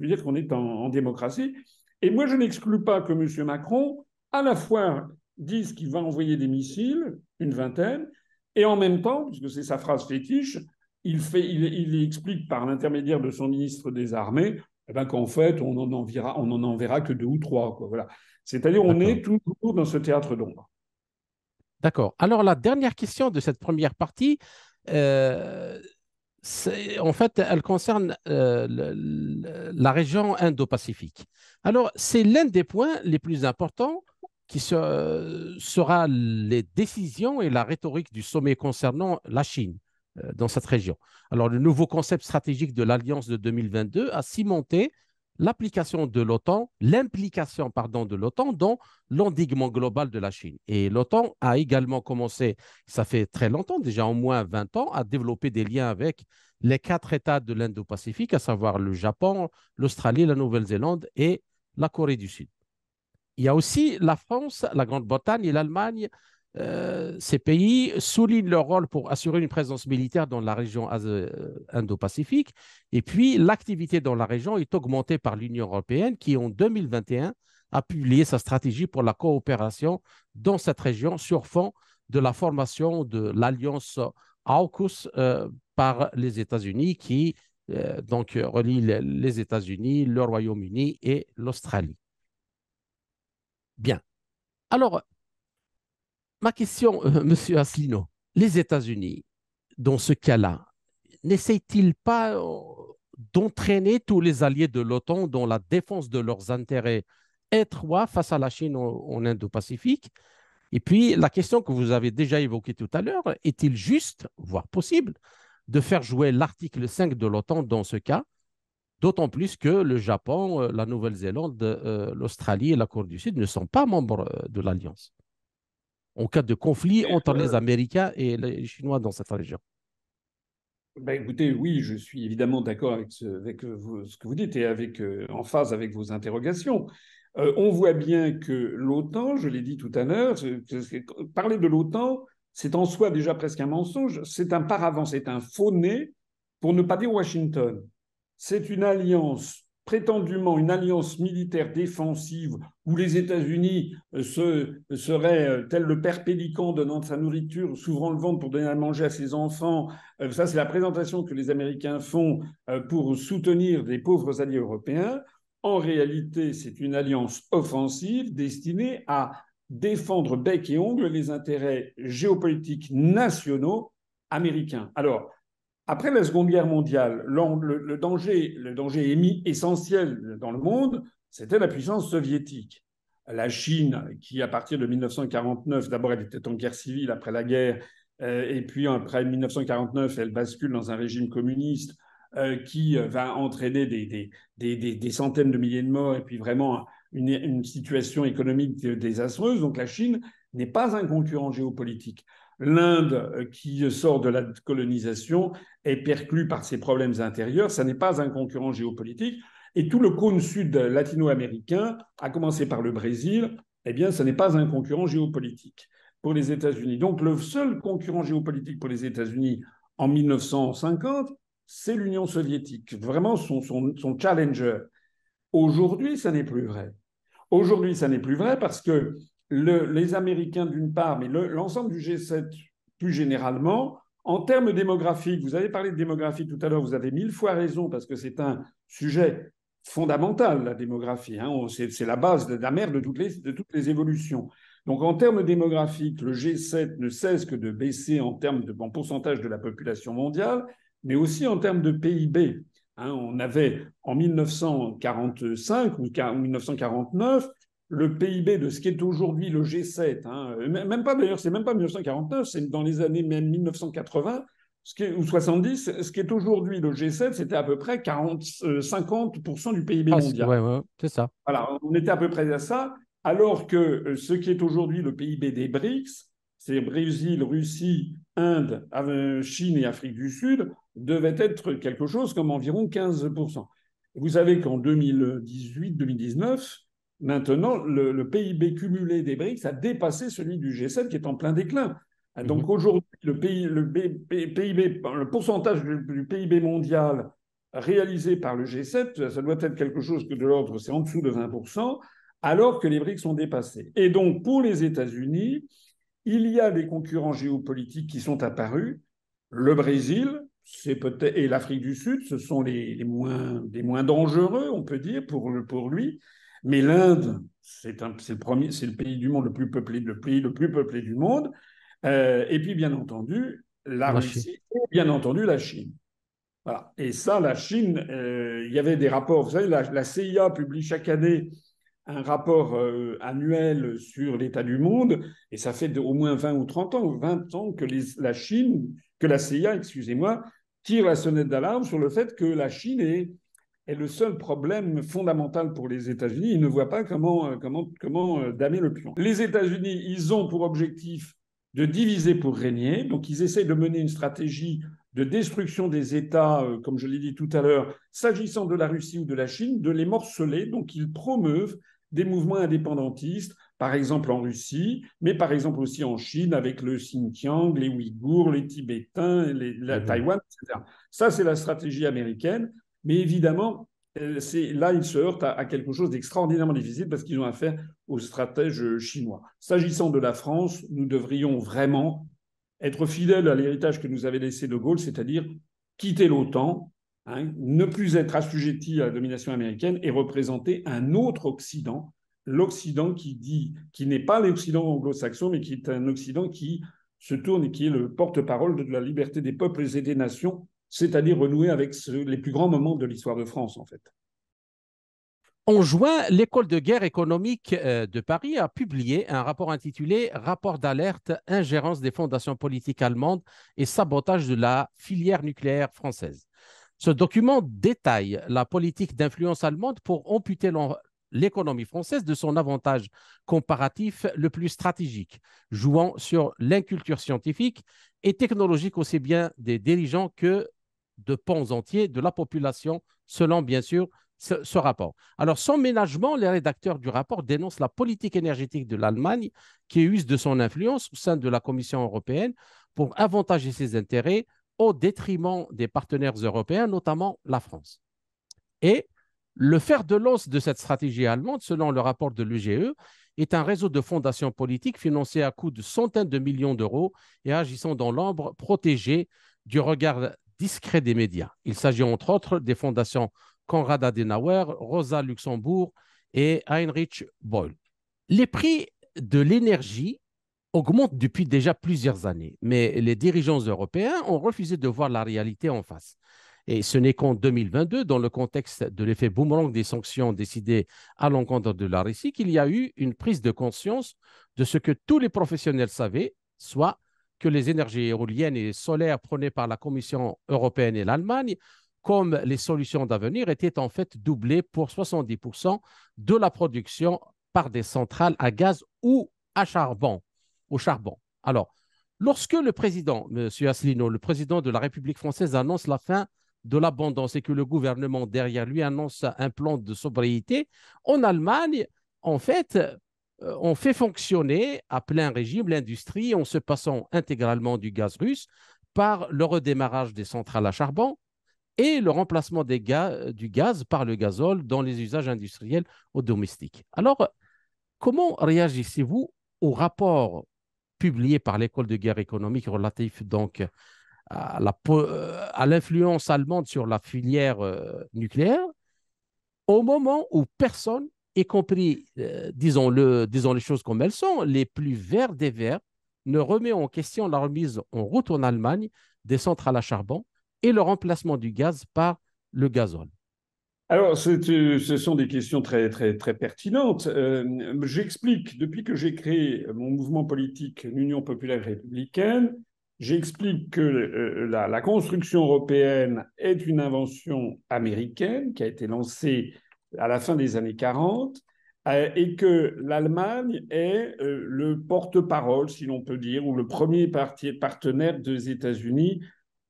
dire qu'on est en démocratie. Et moi, je n'exclus pas que M. Macron, à la fois, dise qu'il va envoyer des missiles, une vingtaine, et en même temps, puisque c'est sa phrase fétiche, il explique par l'intermédiaire de son ministre des Armées eh ben, qu'en fait, on n'en enverra que 2 ou 3. Quoi, voilà. C'est-à-dire on D'accord. est toujours dans ce théâtre d'ombre. D'accord. Alors, la dernière question de cette première partie, euh, en fait, elle concerne la région Indo-Pacifique. Alors, c'est l'un des points les plus importants sera les décisions et la rhétorique du sommet concernant la Chine dans cette région. Alors, le nouveau concept stratégique de l'Alliance de 2022 a cimenté l'application de l'OTAN, l'implication, pardon, de l'OTAN dans l'endiguement global de la Chine. Et l'OTAN a également commencé, ça fait très longtemps, déjà au moins 20 ans, à développer des liens avec les 4 États de l'Indo-Pacifique, à savoir le Japon, l'Australie, la Nouvelle-Zélande et la Corée du Sud. Il y a aussi la France, la Grande-Bretagne et l'Allemagne. Ces pays soulignent leur rôle pour assurer une présence militaire dans la région Indo-Pacifique. Et puis, l'activité dans la région est augmentée par l'Union européenne qui, en 2021, a publié sa stratégie pour la coopération dans cette région sur fond de la formation de l'alliance AUKUS par les États-Unis qui donc relie les États-Unis, le Royaume-Uni et l'Australie. Bien. Alors, ma question, Monsieur Asselineau, les États-Unis, dans ce cas-là, n'essayent-ils pas d'entraîner tous les alliés de l'OTAN dans la défense de leurs intérêts étroits face à la Chine en Indo-Pacifique? Et puis, la question que vous avez déjà évoquée tout à l'heure, est-il juste, voire possible, de faire jouer l'article 5 de l'OTAN dans ce cas, d'autant plus que le Japon, la Nouvelle-Zélande, l'Australie et la Corée du Sud ne sont pas membres de l'Alliance en cas de conflit entre les Américains et les Chinois dans cette région. Ben écoutez, oui, je suis évidemment d'accord avec ce que vous dites et en phase avec vos interrogations. On voit bien que l'OTAN, je l'ai dit tout à l'heure, parler de l'OTAN, c'est en soi déjà presque un mensonge, c'est un paravent, c'est un faux-nez, pour ne pas dire Washington. C'est une alliance, prétendument une alliance militaire défensive, où les États-Unis seraient tel le père Pélican donnant de sa nourriture, s'ouvrant le ventre pour donner à manger à ses enfants. Ça, c'est la présentation que les Américains font pour soutenir les pauvres alliés européens. En réalité, c'est une alliance offensive destinée à défendre bec et ongle les intérêts géopolitiques nationaux américains. Alors, après la Seconde Guerre mondiale, le danger essentiel dans le monde, c'était la puissance soviétique. La Chine, qui à partir de 1949, d'abord elle était en guerre civile après la guerre, et puis après 1949, elle bascule dans un régime communiste qui va entraîner des centaines de milliers de morts et puis vraiment une situation économique désastreuse. Donc la Chine n'est pas un concurrent géopolitique. L'Inde, qui sort de la colonisation, est perclue par ses problèmes intérieurs. Ça n'est pas un concurrent géopolitique. Et tout le cône sud latino-américain, à commencer par le Brésil, eh bien, ce n'est pas un concurrent géopolitique pour les États-Unis. Donc, le seul concurrent géopolitique pour les États-Unis en 1950, c'est l'Union soviétique, vraiment son challenger. Aujourd'hui, ça n'est plus vrai. Aujourd'hui, ça n'est plus vrai parce que les Américains, d'une part, mais l'ensemble du G7 plus généralement, en termes démographiques, vous avez parlé de démographie tout à l'heure, vous avez 1000 fois raison parce que c'est un sujet fondamental, la démographie. Hein. C'est la base, la mère de toutes les évolutions. Donc en termes démographiques, le G7 ne cesse que de baisser en pourcentage de la population mondiale, mais aussi en termes de PIB. Hein, on avait en 1945 ou 1949 le PIB de ce qui est aujourd'hui le G7. Hein, même pas d'ailleurs, c'est même pas 1949, c'est dans les années même 1980 ou 70. Ce qui est aujourd'hui le G7, c'était à peu près 50% du PIB Presque, mondial. ouais, ouais, c'est ça. Voilà, on était à peu près à ça, alors que ce qui est aujourd'hui le PIB des BRICS, c'est Brésil, Russie, Inde, Chine et Afrique du Sud, devait être quelque chose comme environ 15%. Vous savez qu'en 2018-2019, maintenant, le PIB cumulé des BRICS a dépassé celui du G7 qui est en plein déclin. Donc aujourd'hui, le pourcentage du PIB mondial réalisé par le G7, ça doit être quelque chose que de l'ordre, c'est en dessous de 20%, alors que les BRICS sont dépassés. Et donc, pour les États-Unis, il y a des concurrents géopolitiques qui sont apparus. Le Brésil et l'Afrique du Sud, ce sont les moins dangereux, on peut dire, pour lui. Mais l'Inde, c'est le pays du monde le plus peuplé, le pays le plus peuplé du monde. Et puis, bien entendu, la La Chine. Russie et bien entendu la Chine. Voilà. Et ça, la Chine, il y avait des rapports. Vous savez, la CIA publie chaque année un rapport annuel sur l'état du monde, et ça fait au moins 20 ou 30 ans, ou 20 ans que la CIA, excusez-moi, tire la sonnette d'alarme sur le fait que la Chine est le seul problème fondamental pour les États-Unis. Ils ne voient pas comment damer le pion. Les États-Unis, ils ont pour objectif de diviser pour régner, donc ils essaient de mener une stratégie de destruction des États, comme je l'ai dit tout à l'heure, s'agissant de la Russie ou de la Chine, de les morceler. Donc ils promeuvent des mouvements indépendantistes, par exemple en Russie, mais par exemple aussi en Chine avec le Xinjiang, les Ouïghours, les Tibétains, la Taïwan, etc. Ça, c'est la stratégie américaine. Mais évidemment, là, ils se heurtent à quelque chose d'extraordinairement difficile parce qu'ils ont affaire aux stratèges chinois. S'agissant de la France, nous devrions vraiment être fidèles à l'héritage que nous avait laissé De Gaulle, c'est-à-dire quitter l'OTAN, hein, ne plus être assujetti à la domination américaine et représenter un autre Occident, l'Occident qui n'est pas l'Occident anglo-saxon, mais qui est un Occident qui se tourne et qui est le porte-parole de la liberté des peuples et des nations, c'est-à-dire renouer avec les plus grands moments de l'histoire de France, en fait. En juin, l'École de guerre économique de Paris a publié un rapport intitulé Rapport d'alerte, ingérence des fondations politiques allemandes et sabotage de la filière nucléaire française. Ce document détaille la politique d'influence allemande pour amputer l'économie française de son avantage comparatif le plus stratégique, jouant sur l'inculture scientifique et technologique aussi bien des dirigeants que de pans entiers de la population, selon bien sûr ce rapport. Alors, sans ménagement, les rédacteurs du rapport dénoncent la politique énergétique de l'Allemagne qui use de son influence au sein de la Commission européenne pour avantager ses intérêts au détriment des partenaires européens, notamment la France. Et le fer de lance de cette stratégie allemande, selon le rapport de l'UGE, est un réseau de fondations politiques financées à coût de centaines de millions d'euros et agissant dans l'ombre, protégées du regard discret des médias. Il s'agit entre autres des fondations Konrad Adenauer, Rosa Luxembourg et Heinrich Böll. Les prix de l'énergie augmentent depuis déjà plusieurs années, mais les dirigeants européens ont refusé de voir la réalité en face. Et ce n'est qu'en 2022, dans le contexte de l'effet boomerang des sanctions décidées à l'encontre de la Russie, qu'il y a eu une prise de conscience de ce que tous les professionnels savaient, soit que les énergies éoliennes et solaires prônées par la Commission européenne et l'Allemagne comme les solutions d'avenir étaient en fait doublées pour 70% de la production par des centrales à gaz ou à charbon, au charbon. Alors, lorsque le président, M. Asselineau, le président de la République française, annonce la fin de l'abondance et que le gouvernement derrière lui annonce un plan de sobriété, en Allemagne, en fait, on fait fonctionner à plein régime l'industrie en se passant intégralement du gaz russe par le redémarrage des centrales à charbon et le remplacement du gaz par le gazole dans les usages industriels ou domestiques. Alors, comment réagissez-vous au rapport publié par l'École de guerre économique relatif donc à l'influence allemande sur la filière nucléaire, au moment où personne, y compris, disons les choses comme elles sont, les plus verts des verts, ne remet en question la remise en route en Allemagne des centrales à charbon et le remplacement du gaz par le gazole. Alors, ce sont des questions très, très, très pertinentes. J'explique, depuis que j'ai créé mon mouvement politique, l'Union populaire républicaine, j'explique que la construction européenne est une invention américaine qui a été lancée à la fin des années 40 et que l'Allemagne est le porte-parole, si l'on peut dire, ou le premier partenaire des États-Unis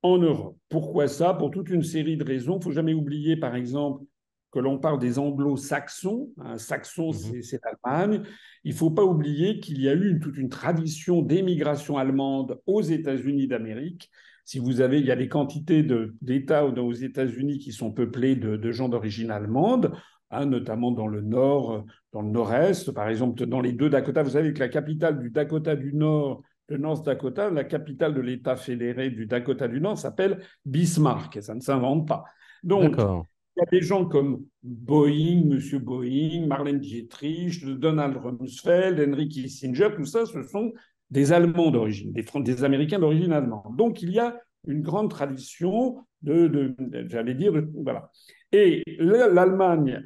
en Europe. Pourquoi ça? Pour toute une série de raisons. Il ne faut jamais oublier, par exemple, que l'on parle des anglo-saxons. Saxon, c'est l'Allemagne. Il ne faut pas oublier qu'il y a eu toute une tradition d'émigration allemande aux États-Unis d'Amérique. Si vous avez, il y a des quantités d'États aux États-Unis qui sont peuplés de gens d'origine allemande, notamment dans le nord, dans le nord-est. Par exemple, dans les deux Dakota, vous savez que la capitale du Dakota du Nord, le North Dakota, la capitale de l'État fédéré du Dakota du Nord s'appelle Bismarck, et ça ne s'invente pas. Donc, il y a des gens comme Boeing, M. Boeing, Marlène Dietrich, Donald Rumsfeld, Henry Kissinger, tout ça, ce sont des Allemands d'origine, des Américains d'origine allemande. Donc, il y a une grande tradition j'allais dire, voilà. Et l'Allemagne,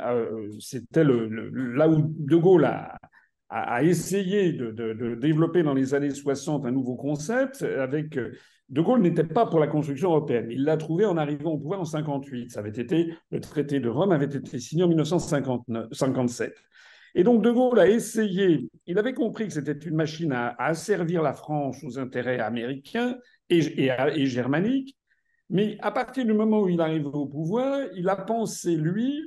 c'était là où De Gaulle a essayé de développer dans les années 60 un nouveau concept. De Gaulle n'était pas pour la construction européenne. Il l'a trouvé en arrivant au pouvoir en 1958. Le traité de Rome avait été signé en 1957. Et donc De Gaulle a essayé, il avait compris que c'était une machine à asservir la France aux intérêts américains et germaniques. Mais à partir du moment où il arrive au pouvoir, il a pensé, lui,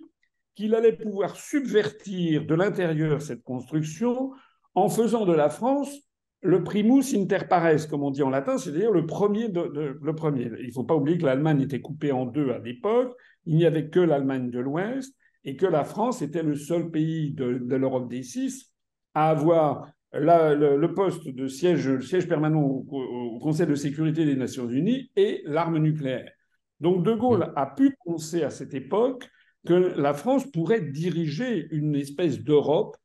qu'il allait pouvoir subvertir de l'intérieur cette construction en faisant de la France le primus inter pares, comme on dit en latin, c'est-à-dire le premier. Le premier. Il ne faut pas oublier que l'Allemagne était coupée en deux à l'époque, il n'y avait que l'Allemagne de l'Ouest, et que la France était le seul pays de l'Europe des six à avoir le poste de siège permanent au Conseil de sécurité des Nations Unies et l'arme nucléaire. Donc De Gaulle a pu penser à cette époque que la France pourrait diriger une espèce d'Europe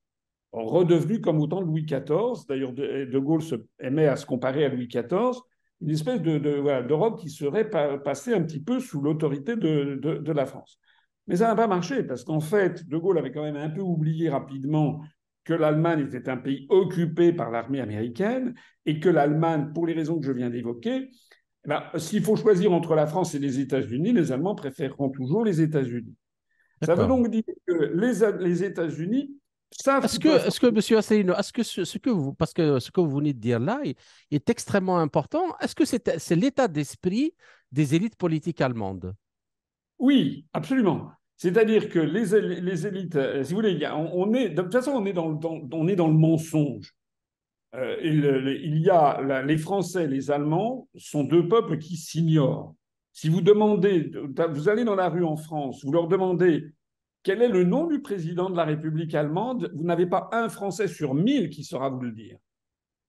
redevenu comme au temps de Louis XIV. D'ailleurs, De Gaulle aimait à se comparer à Louis XIV, une espèce voilà, d'Europe qui serait passée un petit peu sous l'autorité de la France. Mais ça n'a pas marché, parce qu'en fait, De Gaulle avait quand même un peu oublié rapidement que l'Allemagne était un pays occupé par l'armée américaine et que l'Allemagne, pour les raisons que je viens d'évoquer, s'il faut choisir entre la France et les États-Unis, les Allemands préféreront toujours les États-Unis. Ça veut D'accord. donc dire que les États-Unis savent qu'ils peuvent. Monsieur Asselineau, est-ce que ce que vous, parce que ce que vous venez de dire là est extrêmement important, est-ce que c'est l'état d'esprit des élites politiques allemandes? Oui, absolument. C'est-à-dire que les élites, si vous voulez, de toute façon, on est dans le mensonge. Il y a les Français, les Allemands sont deux peuples qui s'ignorent. Si vous demandez, vous allez dans la rue en France, vous leur demandez quel est le nom du président de la République allemande, vous n'avez pas un Français sur 1000 qui saura vous le dire.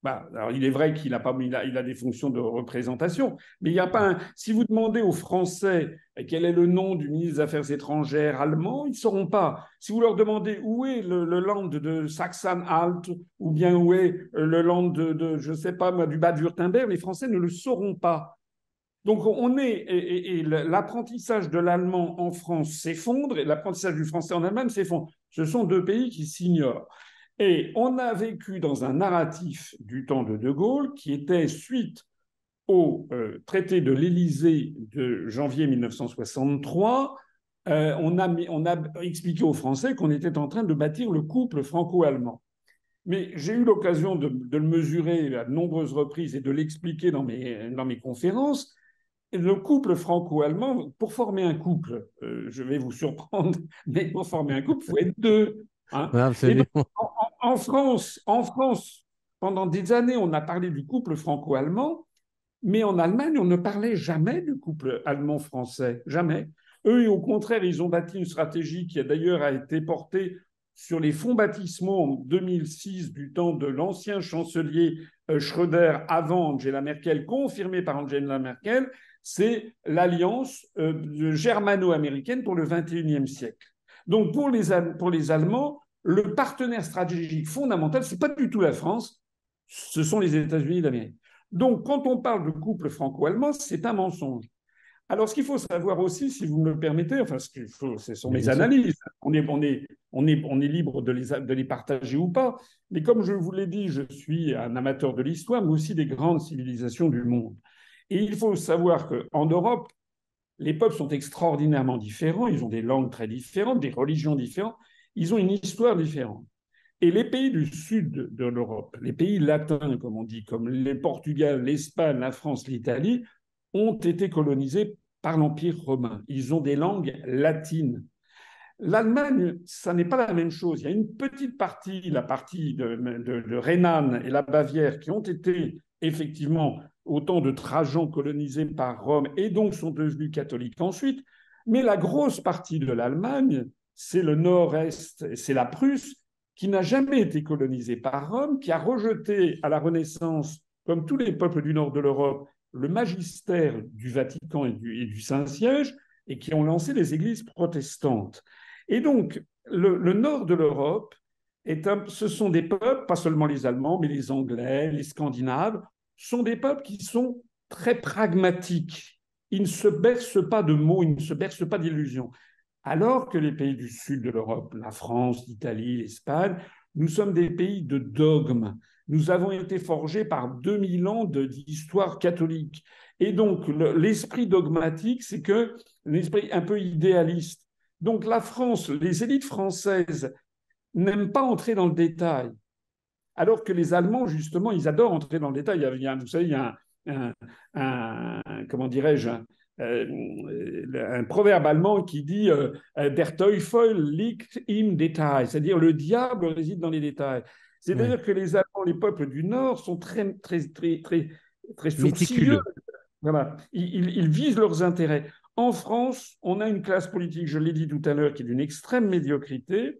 Alors il est vrai qu'il a des fonctions de représentation, mais il n'y a pas un. Si vous demandez aux Français quel est le nom du ministre des Affaires étrangères allemand, ils ne sauront pas. Si vous leur demandez où est le land de Sachsen-Anhalt ou bien où est le land je ne sais pas, du Bade-Württemberg, les Français ne le sauront pas. Donc on est et l'apprentissage de l'allemand en France s'effondre et l'apprentissage du français en Allemagne s'effondre. Ce sont deux pays qui s'ignorent. Et on a vécu dans un narratif du temps de Gaulle qui était suite au traité de l'Élysée de janvier 1963. On a expliqué aux Français qu'on était en train de bâtir le couple franco-allemand. Mais j'ai eu l'occasion de le mesurer à de nombreuses reprises et de l'expliquer dans mes conférences. Le couple franco-allemand, pour former un couple, je vais vous surprendre, mais pour former un couple, il faut être deux. Hein. Et donc, Absolument. en France, pendant des années, on a parlé du couple franco-allemand, mais en Allemagne, on ne parlait jamais du couple allemand-français, jamais. Eux, au contraire, ils ont bâti une stratégie qui a d'ailleurs été portée sur les fonds baptismaux en 2006 du temps de l'ancien chancelier Schröder avant Angela Merkel, confirmé par Angela Merkel, c'est l'alliance germano-américaine pour le XXIe siècle. Donc pour les Allemands, le partenaire stratégique fondamental, ce n'est pas du tout la France, ce sont les États-Unis d'Amérique. Donc quand on parle de couple franco-allemand, c'est un mensonge. Alors, ce qu'il faut savoir aussi, si vous me le permettez, enfin, ce sont Mais mes bien sûr. analyses, on est libre de les partager ou pas, mais comme je vous l'ai dit, je suis un amateur de l'histoire, mais aussi des grandes civilisations du monde. Et il faut savoir qu'en Europe, les peuples sont extraordinairement différents, ils ont des langues très différentes, des religions différentes, ils ont une histoire différente. Et les pays du sud de l'Europe, les pays latins, comme on dit, comme le Portugal, l'Espagne, la France, l'Italie, ont été colonisés par l'Empire romain. Ils ont des langues latines. L'Allemagne, ça n'est pas la même chose. Il y a une petite partie, la partie de Rhénane et la Bavière, qui ont été effectivement au temps de Trajan colonisés par Rome et donc sont devenus catholiques ensuite. Mais la grosse partie de l'Allemagne, c'est le nord-est, c'est la Prusse, qui n'a jamais été colonisée par Rome, qui a rejeté à la Renaissance, comme tous les peuples du nord de l'Europe, le magistère du Vatican et du Saint-Siège, et qui ont lancé des églises protestantes. Et donc, le nord de l'Europe, ce sont des peuples, pas seulement les Allemands, mais les Anglais, les Scandinaves, sont des peuples qui sont très pragmatiques. Ils ne se bercent pas de mots, ils ne se bercent pas d'illusions. Alors que les pays du sud de l'Europe, la France, l'Italie, l'Espagne, nous sommes des pays de dogmes. Nous avons été forgés par 2000 ans d'histoire catholique. Et donc, l'esprit dogmatique, c'est que l'esprit un peu idéaliste. Donc, la France, les élites françaises n'aiment pas entrer dans le détail. Alors que les Allemands, justement, ils adorent entrer dans le détail. Vous savez, il y a comment dirais-je, un proverbe allemand qui dit Der Teufel liegt im Detail, c'est-à-dire le diable réside dans les détails. Oui. C'est-à-dire que les Allemands, les peuples du Nord, sont très, très, très, très, très sourcilleux. Méticuleux. Voilà. Ils visent leurs intérêts. En France, on a une classe politique, je l'ai dit tout à l'heure, qui est d'une extrême médiocrité.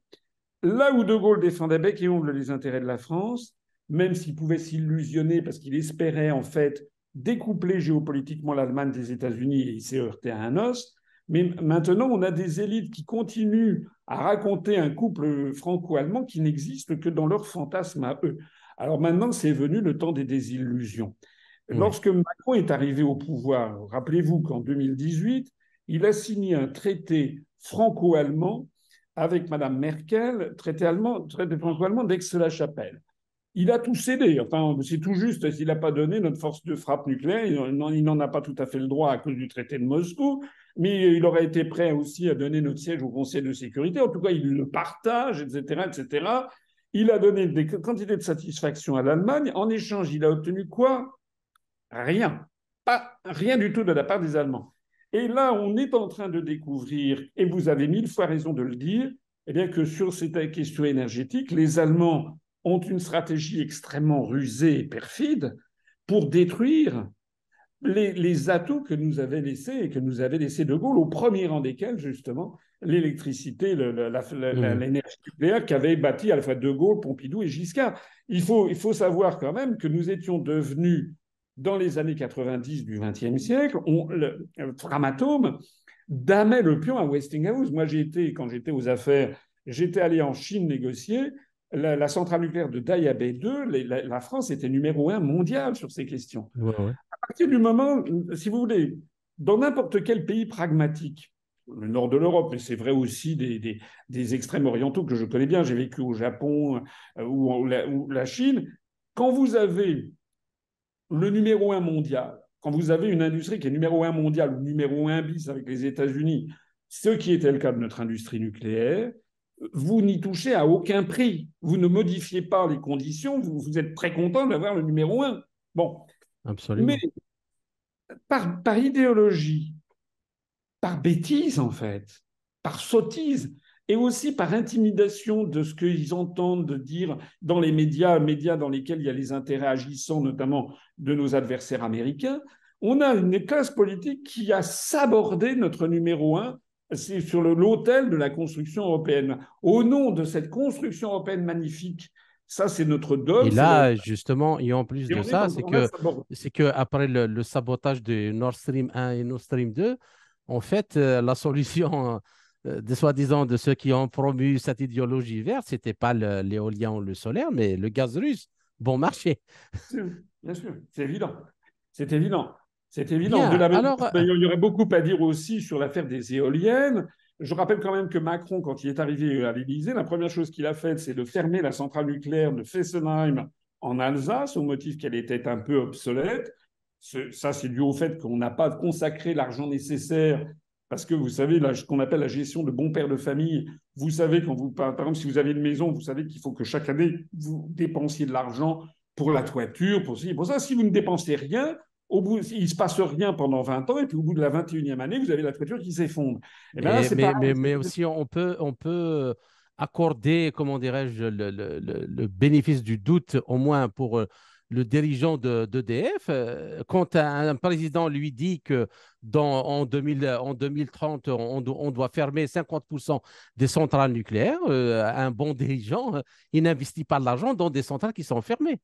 Là où De Gaulle défendait bec et ongle les intérêts de la France, même s'il pouvait s'illusionner parce qu'il espérait en fait découpler géopolitiquement l'Allemagne des États-Unis et il s'est heurté à un os, Mais maintenant, on a des élites qui continuent à raconter un couple franco-allemand qui n'existe que dans leur fantasme à eux. Alors maintenant, c'est venu le temps des désillusions. Oui. Lorsque Macron est arrivé au pouvoir, rappelez-vous qu'en 2018, il a signé un traité franco-allemand avec Madame Merkel, traité franco-allemand d'Aix-la-Chapelle. Il a tout cédé. Enfin, c'est tout juste s'il n'a pas donné notre force de frappe nucléaire. Il n'en a pas tout à fait le droit à cause du traité de Moscou, mais il aurait été prêt aussi à donner notre siège au Conseil de sécurité. En tout cas, il le partage, etc., etc. Il a donné des quantités de satisfaction à l'Allemagne. En échange, il a obtenu quoi? Rien. Pas rien du tout de la part des Allemands. Et là, on est en train de découvrir, et vous avez mille fois raison de le dire, eh bien que sur cette question énergétique, les Allemands ont une stratégie extrêmement rusée et perfide pour détruire les atouts que nous avait laissés et que nous avait laissé De Gaulle, au premier rang desquels, justement, l'électricité, Mhm. l'énergie nucléaire qu'avaient bâti à la fois De Gaulle, Pompidou et Giscard. Il faut savoir quand même que nous étions devenus, dans les années 90 du XXe siècle, Framatome damait le pion à Westinghouse. Moi, quand j'étais aux affaires, j'étais allé en Chine négocier. La centrale nucléaire de Daya Bay 2, la France était numéro un mondial sur ces questions. Ouais, ouais. À partir du moment, si vous voulez, dans n'importe quel pays pragmatique, le nord de l'Europe, mais c'est vrai aussi des extrêmes orientaux que je connais bien, j'ai vécu au Japon ou la Chine, quand vous avez le numéro un mondial, quand vous avez une industrie qui est numéro un mondial ou numéro un bis avec les États-Unis, ce qui était le cas de notre industrie nucléaire, vous n'y touchez à aucun prix. Vous ne modifiez pas les conditions, vous êtes très content d'avoir le numéro un. Bon, mais Absolument. par idéologie, par bêtise en fait, par sottise, et aussi par intimidation de ce qu'ils entendent dire dans les médias dans lesquels il y a les intérêts agissants, notamment de nos adversaires américains, on a une classe politique qui a sabordé notre numéro un. C'est sur l'autel de la construction européenne. Au nom de cette construction européenne magnifique, ça c'est notre Et dogme, là, justement, et en plus et de on est ça, en train de saborder. c'est que après le sabotage de Nord Stream 1 et Nord Stream 2, en fait, la solution de soi-disant de ceux qui ont promu cette idéologie verte, c'était pas l'éolien ou le solaire, mais le gaz russe. Bon marché. Bien sûr, c'est évident. C'est évident. C'est évident. De Bien. la même Alors, manière, il y aurait beaucoup à dire aussi sur l'affaire des éoliennes. Je rappelle quand même que Macron, quand il est arrivé à l'Élysée, la première chose qu'il a faite, c'est de fermer la centrale nucléaire de Fessenheim en Alsace, au motif qu'elle était un peu obsolète. Ça, c'est dû au fait qu'on n'a pas consacré l'argent nécessaire, parce que vous savez, ce qu'on appelle la gestion de bon père de famille, vous savez, par exemple, si vous avez une maison, vous savez qu'il faut que chaque année, vous dépensiez de l'argent pour la toiture, pour ci, pour ça. Si vous ne dépensez rien, il ne se passe rien pendant 20 ans, et puis au bout de la 21e année, vous avez la toiture qui s'effondre. Et bien là, c'est pareil. mais aussi, on peut accorder, comment dirais-je, le bénéfice du doute, au moins pour le dirigeant d'EDF. Quand un président lui dit que en 2030, on doit fermer 50% des centrales nucléaires, un bon dirigeant, il n'investit pas de l'argent dans des centrales qui sont fermées.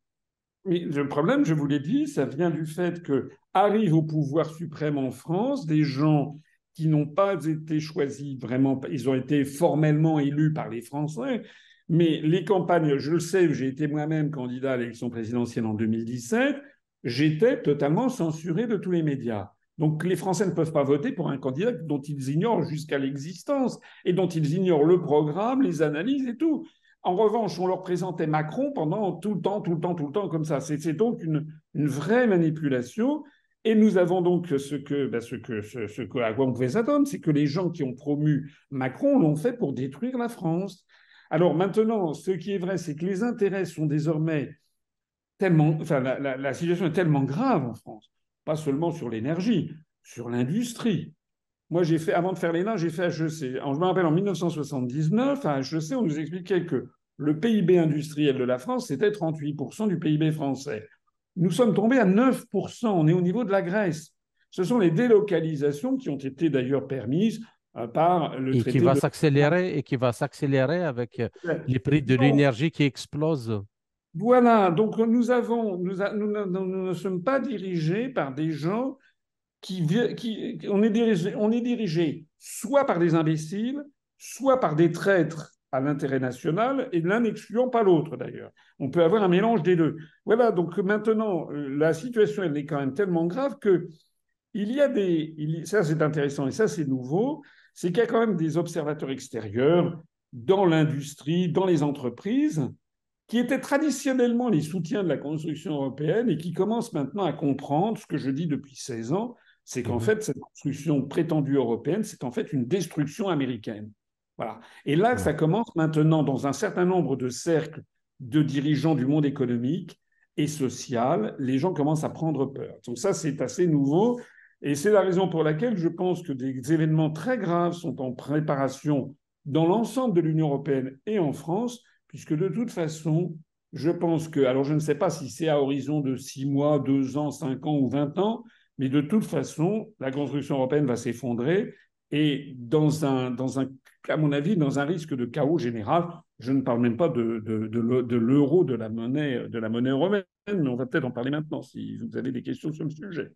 Mais le problème, je vous l'ai dit, ça vient du fait que arrivent au pouvoir suprême en France des gens qui n'ont pas été choisis vraiment, ils ont été formellement élus par les Français, mais les campagnes, je le sais, j'ai été moi-même candidat à l'élection présidentielle en 2017, j'étais totalement censuré de tous les médias. Donc les Français ne peuvent pas voter pour un candidat dont ils ignorent jusqu'à l'existence et dont ils ignorent le programme, les analyses et tout. En revanche, on leur présentait Macron pendant tout le temps, tout le temps, tout le temps, comme ça. C'est donc une vraie manipulation. Et nous avons donc à quoi on pouvait s'attendre, c'est que les gens qui ont promu Macron l'ont fait pour détruire la France. Alors maintenant, ce qui est vrai, c'est que les intérêts sont désormais tellement, enfin, la situation est tellement grave en France, pas seulement sur l'énergie, sur l'industrie. Moi, avant de faire l'ENA, j'ai fait HEC. Je me rappelle, en 1979, à HEC, on nous expliquait que le PIB industriel de la France, c'était 38% du PIB français. Nous sommes tombés à 9%. On est au niveau de la Grèce. Ce sont les délocalisations qui ont été d'ailleurs permises par le Et qui traité va de... s'accélérer et qui va s'accélérer avec les prix de Donc, l'énergie qui explosent. voilà. Donc, nous ne sommes pas dirigés par des gens on est dirigé soit par des imbéciles, soit par des traîtres à l'intérêt national, et l'un n'excluant pas l'autre d'ailleurs. On peut avoir un mélange des deux. Voilà, donc maintenant, la situation, elle est quand même tellement grave que il y a ça c'est intéressant et ça c'est nouveau, c'est qu'il y a quand même des observateurs extérieurs dans l'industrie, dans les entreprises, qui étaient traditionnellement les soutiens de la construction européenne et qui commencent maintenant à comprendre ce que je dis depuis 16 ans, c'est qu'en Mhm. fait, cette construction prétendue européenne, c'est en fait une destruction américaine. Voilà. Et là, Ouais. ça commence maintenant dans un certain nombre de cercles de dirigeants du monde économique et social, les gens commencent à prendre peur. Donc ça, c'est assez nouveau. Et c'est la raison pour laquelle je pense que des événements très graves sont en préparation dans l'ensemble de l'Union européenne et en France, puisque de toute façon, je pense que, alors je ne sais pas si c'est à horizon de 6 mois, 2 ans, 5 ans ou 20 ans, mais de toute façon, la construction européenne va s'effondrer et à mon avis, dans un risque de chaos général. Je ne parle même pas de l'euro, de la monnaie européenne, mais on va peut-être en parler maintenant si vous avez des questions sur le sujet.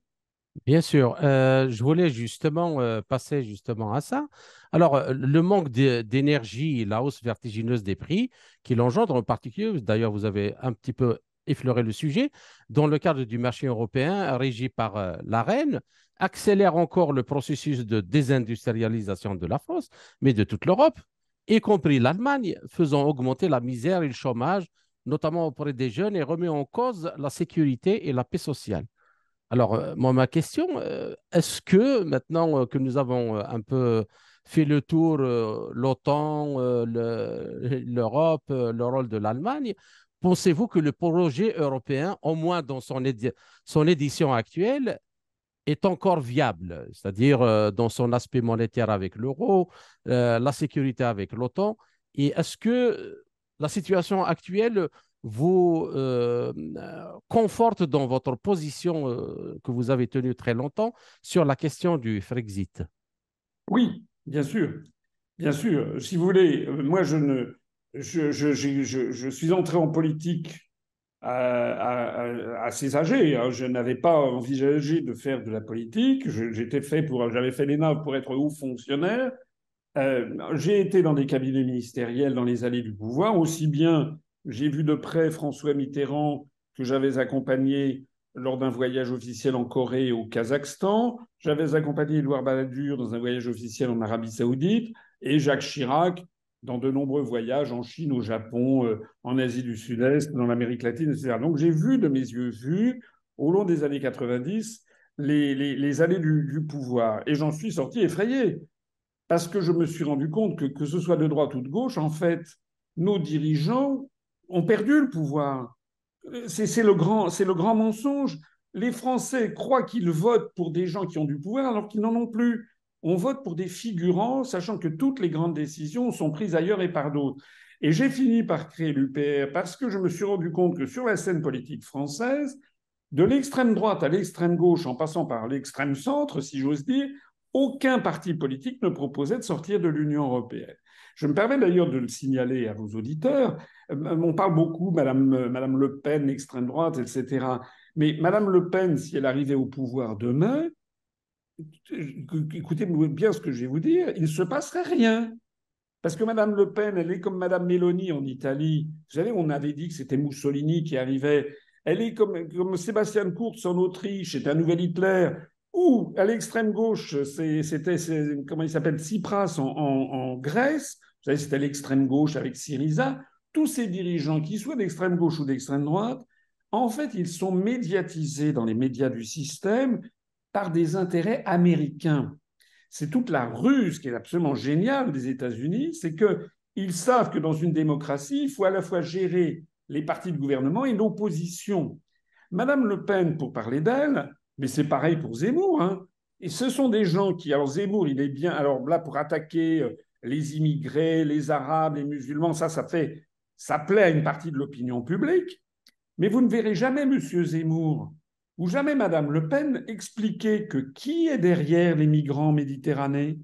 Bien sûr, je voulais justement passer justement à ça. Alors, le manque d'énergie et la hausse vertigineuse des prix qui l'engendre en particulier, d'ailleurs, vous avez un petit peu effleuré le sujet, dans le cadre du marché européen régi par l'AREN, accélère encore le processus de désindustrialisation de la France, mais de toute l'Europe, y compris l'Allemagne, faisant augmenter la misère et le chômage, notamment auprès des jeunes, et remet en cause la sécurité et la paix sociale. Alors, moi, ma question, est-ce que maintenant que nous avons un peu fait le tour, l'OTAN, l'Europe, le rôle de l'Allemagne, pensez-vous que le projet européen, au moins dans son édition actuelle, est encore viable, c'est-à-dire dans son aspect monétaire avec l'euro, la sécurité avec l'OTAN. Et est-ce que la situation actuelle vous conforte dans votre position que vous avez tenue très longtemps sur la question du Frexit? Oui, bien sûr. Bien sûr. Si vous voulez, moi, je ne, je suis entré en politique assez âgé, hein. Je n'avais pas envisagé de faire de la politique. J'avais fait l'ENA pour être haut fonctionnaire. J'ai été dans des cabinets ministériels dans les allées du pouvoir, aussi bien j'ai vu de près François Mitterrand que j'avais accompagné lors d'un voyage officiel en Corée et au Kazakhstan. J'avais accompagné Édouard Balladur dans un voyage officiel en Arabie Saoudite et Jacques Chirac dans de nombreux voyages en Chine, au Japon, en Asie du Sud-Est, dans l'Amérique latine, etc. Donc j'ai vu de mes yeux vus, au long des années 90, les années du pouvoir. Et j'en suis sorti effrayé. Parce que je me suis rendu compte que ce soit de droite ou de gauche, en fait, nos dirigeants ont perdu le pouvoir. C'est le grand mensonge. Les Français croient qu'ils votent pour des gens qui ont du pouvoir alors qu'ils n'en ont plus. On vote pour des figurants, sachant que toutes les grandes décisions sont prises ailleurs et par d'autres. Et j'ai fini par créer l'UPR parce que je me suis rendu compte que sur la scène politique française, de l'extrême droite à l'extrême gauche, en passant par l'extrême centre, si j'ose dire, aucun parti politique ne proposait de sortir de l'Union européenne. Je me permets d'ailleurs de le signaler à vos auditeurs. On parle beaucoup, Madame Le Pen, l'extrême droite, etc. Mais Madame Le Pen, si elle arrivait au pouvoir demain, écoutez bien ce que je vais vous dire, il ne se passerait rien. Parce que Mme Le Pen, elle est comme Mme Meloni en Italie. Vous savez, on avait dit que c'était Mussolini qui arrivait. Elle est comme Sébastien Kurz en Autriche, c'est un nouvel Hitler. Ou à l'extrême gauche, comment il s'appelle, Tsipras en Grèce. Vous savez, c'était l'extrême gauche avec Syriza. Tous ces dirigeants, qu'ils soient d'extrême gauche ou d'extrême droite, en fait, ils sont médiatisés dans les médias du système par des intérêts américains. C'est toute la ruse qui est absolument géniale des États-Unis, c'est qu'ils savent que dans une démocratie, il faut à la fois gérer les partis de gouvernement et l'opposition. Madame Le Pen, pour parler d'elle, mais c'est pareil pour Zemmour, hein. Et ce sont des gens qui, alors Zemmour, il est bien, alors là, pour attaquer les immigrés, les Arabes, les musulmans, ça plaît à une partie de l'opinion publique. Mais vous ne verrez jamais M. Zemmour ou jamais Mme Le Pen expliquer que qui est derrière les migrants méditerranéens.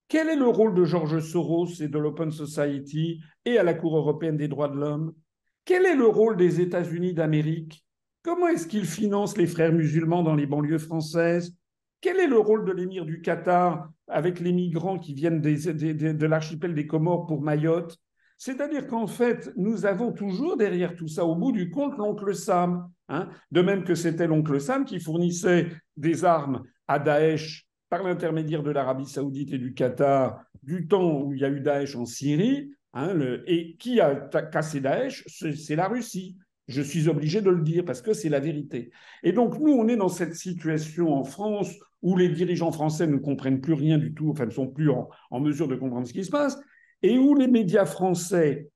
Quel est le rôle de George Soros et de l'Open Society et à la Cour européenne des droits de l'homme? Quel est le rôle des États-Unis d'Amérique? Comment est-ce qu'il finance les frères musulmans dans les banlieues françaises? Quel est le rôle de l'émir du Qatar avec les migrants qui viennent de l'archipel des Comores pour Mayotte? C'est-à-dire qu'en fait, nous avons toujours derrière tout ça, au bout du compte, l'oncle Sam. Hein, de même que c'était l'oncle Sam qui fournissait des armes à Daesh par l'intermédiaire de l'Arabie saoudite et du Qatar, du temps où il y a eu Daesh en Syrie. Hein, et qui a cassé Daesh? C'est la Russie. Je suis obligé de le dire parce que c'est la vérité. Et donc, nous, on est dans cette situation en France où les dirigeants français ne comprennent plus rien du tout, enfin, ne sont plus en mesure de comprendre ce qui se passe, et où les médias français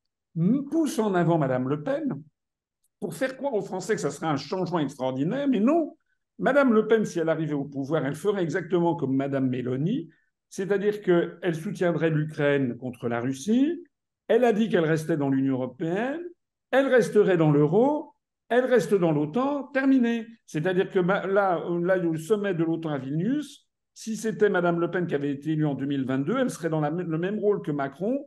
poussent en avant Mme Le Pen pour faire croire aux Français que ça serait un changement extraordinaire. Mais non, Mme Le Pen, si elle arrivait au pouvoir, elle ferait exactement comme Mme Mélanie, c'est-à-dire qu'elle soutiendrait l'Ukraine contre la Russie. Elle a dit qu'elle restait dans l'Union européenne, elle resterait dans l'euro, elle reste dans l'OTAN, terminé. C'est-à-dire que là, au sommet de l'OTAN à Vilnius, si c'était Mme Le Pen qui avait été élue en 2022, elle serait dans le même rôle que Macron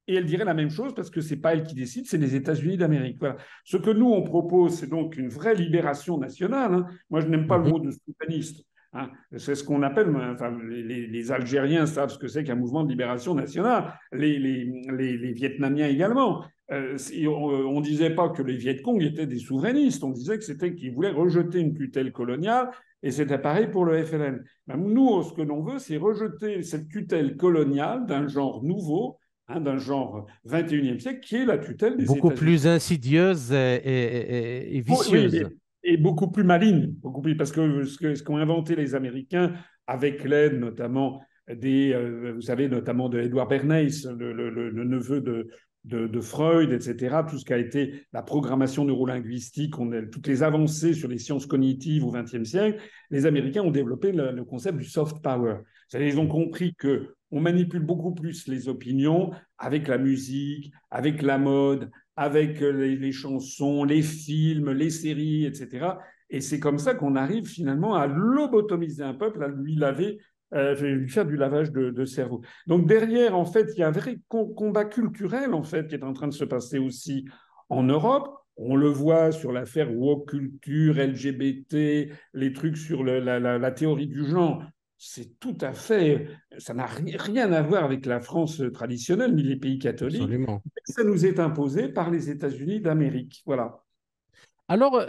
et elle dirait la même chose parce que ce n'est pas elle qui décide, c'est les États-Unis d'Amérique. Voilà. Ce que nous, on propose, c'est donc une vraie libération nationale. Hein. Moi, je n'aime pas le mot de souverainisme. Hein. C'est ce qu'on appelle, enfin, les Algériens savent ce que c'est qu'un mouvement de libération nationale, les Vietnamiens également. On ne disait pas que les Viet Cong étaient des souverainistes, on disait que c'était qu'ils voulaient rejeter une tutelle coloniale, et c'était pareil pour le FLN. Nous, ce que l'on veut, c'est rejeter cette tutelle coloniale d'un genre nouveau, hein, d'un genre 21e siècle, qui est la tutelle des Beaucoup États-Unis. plus insidieuse et Oui, vicieuse. et beaucoup plus maligne, parce que ce qu'ont inventé les Américains, avec l'aide notamment vous savez, notamment de Edward Bernays, le neveu de Freud, etc., tout ce qui a été la programmation neurolinguistique, toutes les avancées sur les sciences cognitives au XXe siècle, les Américains ont développé le concept du soft power. Ils ont compris qu'on manipule beaucoup plus les opinions avec la musique, avec la mode, avec les chansons, les films, les séries, etc. Et c'est comme ça qu'on arrive finalement à lobotomiser un peuple, à lui laver, lui faire du lavage de cerveau. Donc derrière, en fait, il y a un vrai combat culturel, en fait, qui est en train de se passer aussi en Europe. On le voit sur l'affaire woke culture, LGBT, les trucs sur la théorie du genre. C'est tout à fait, ça n'a rien à voir avec la France traditionnelle ni les pays catholiques. Absolument. Ça nous est imposé par les États-Unis d'Amérique. Voilà. Alors,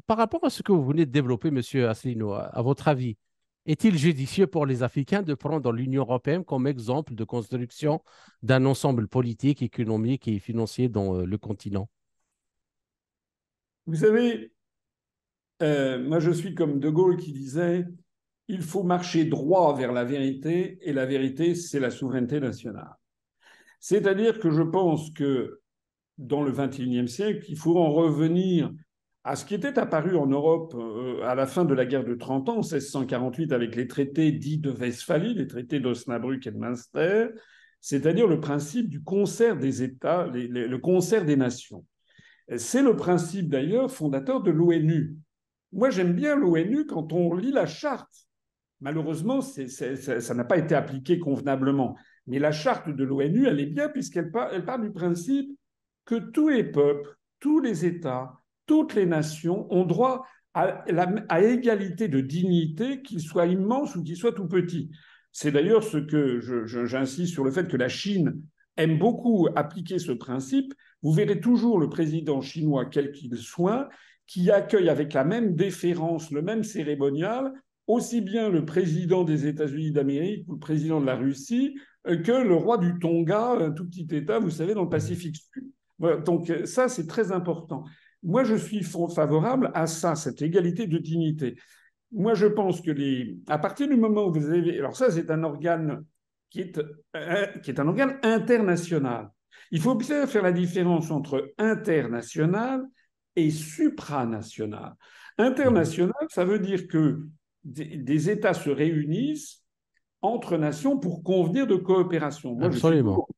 par rapport à ce que vous venez de développer, Monsieur Asselineau, à votre avis, est-il judicieux pour les Africains de prendre l'Union européenne comme exemple de construction d'un ensemble politique, économique et financier dans le continent? Vous savez, moi je suis comme De Gaulle qui disait il faut marcher droit vers la vérité, et la vérité, c'est la souveraineté nationale. C'est-à-dire que je pense que dans le XXIe siècle, il faut en revenir à ce qui était apparu en Europe à la fin de la guerre de 30 ans, en 1648, avec les traités dits de Westphalie, les traités d'Osnabrück et de Münster, c'est-à-dire le principe du concert des États, le concert des nations. C'est le principe d'ailleurs fondateur de l'ONU. Moi, j'aime bien l'ONU quand on lit la charte. Malheureusement, ça n'a pas été appliqué convenablement. Mais la charte de l'ONU, elle est bien puisqu'elle part du principe que tous les peuples, tous les États, toutes les nations ont droit à égalité de dignité, qu'ils soient immenses ou qu'ils soient tout petits. C'est d'ailleurs ce que j'insiste sur le fait que la Chine aime beaucoup appliquer ce principe. Vous verrez toujours le président chinois, quel qu'il soit, qui accueille avec la même déférence, le même cérémonial, aussi bien le président des États-Unis d'Amérique ou le président de la Russie que le roi du Tonga, un tout petit État, vous savez, dans le Pacifique Sud. Voilà, donc ça, c'est très important. Moi, je suis favorable à ça, cette égalité de dignité. Moi, je pense que à partir du moment où vous avez... Alors ça, c'est un organe qui est un organe international. Il faut bien faire la différence entre international et supranational. International, ça veut dire que des États se réunissent entre nations pour convenir de coopération. Moi, je suis Absolument. pour.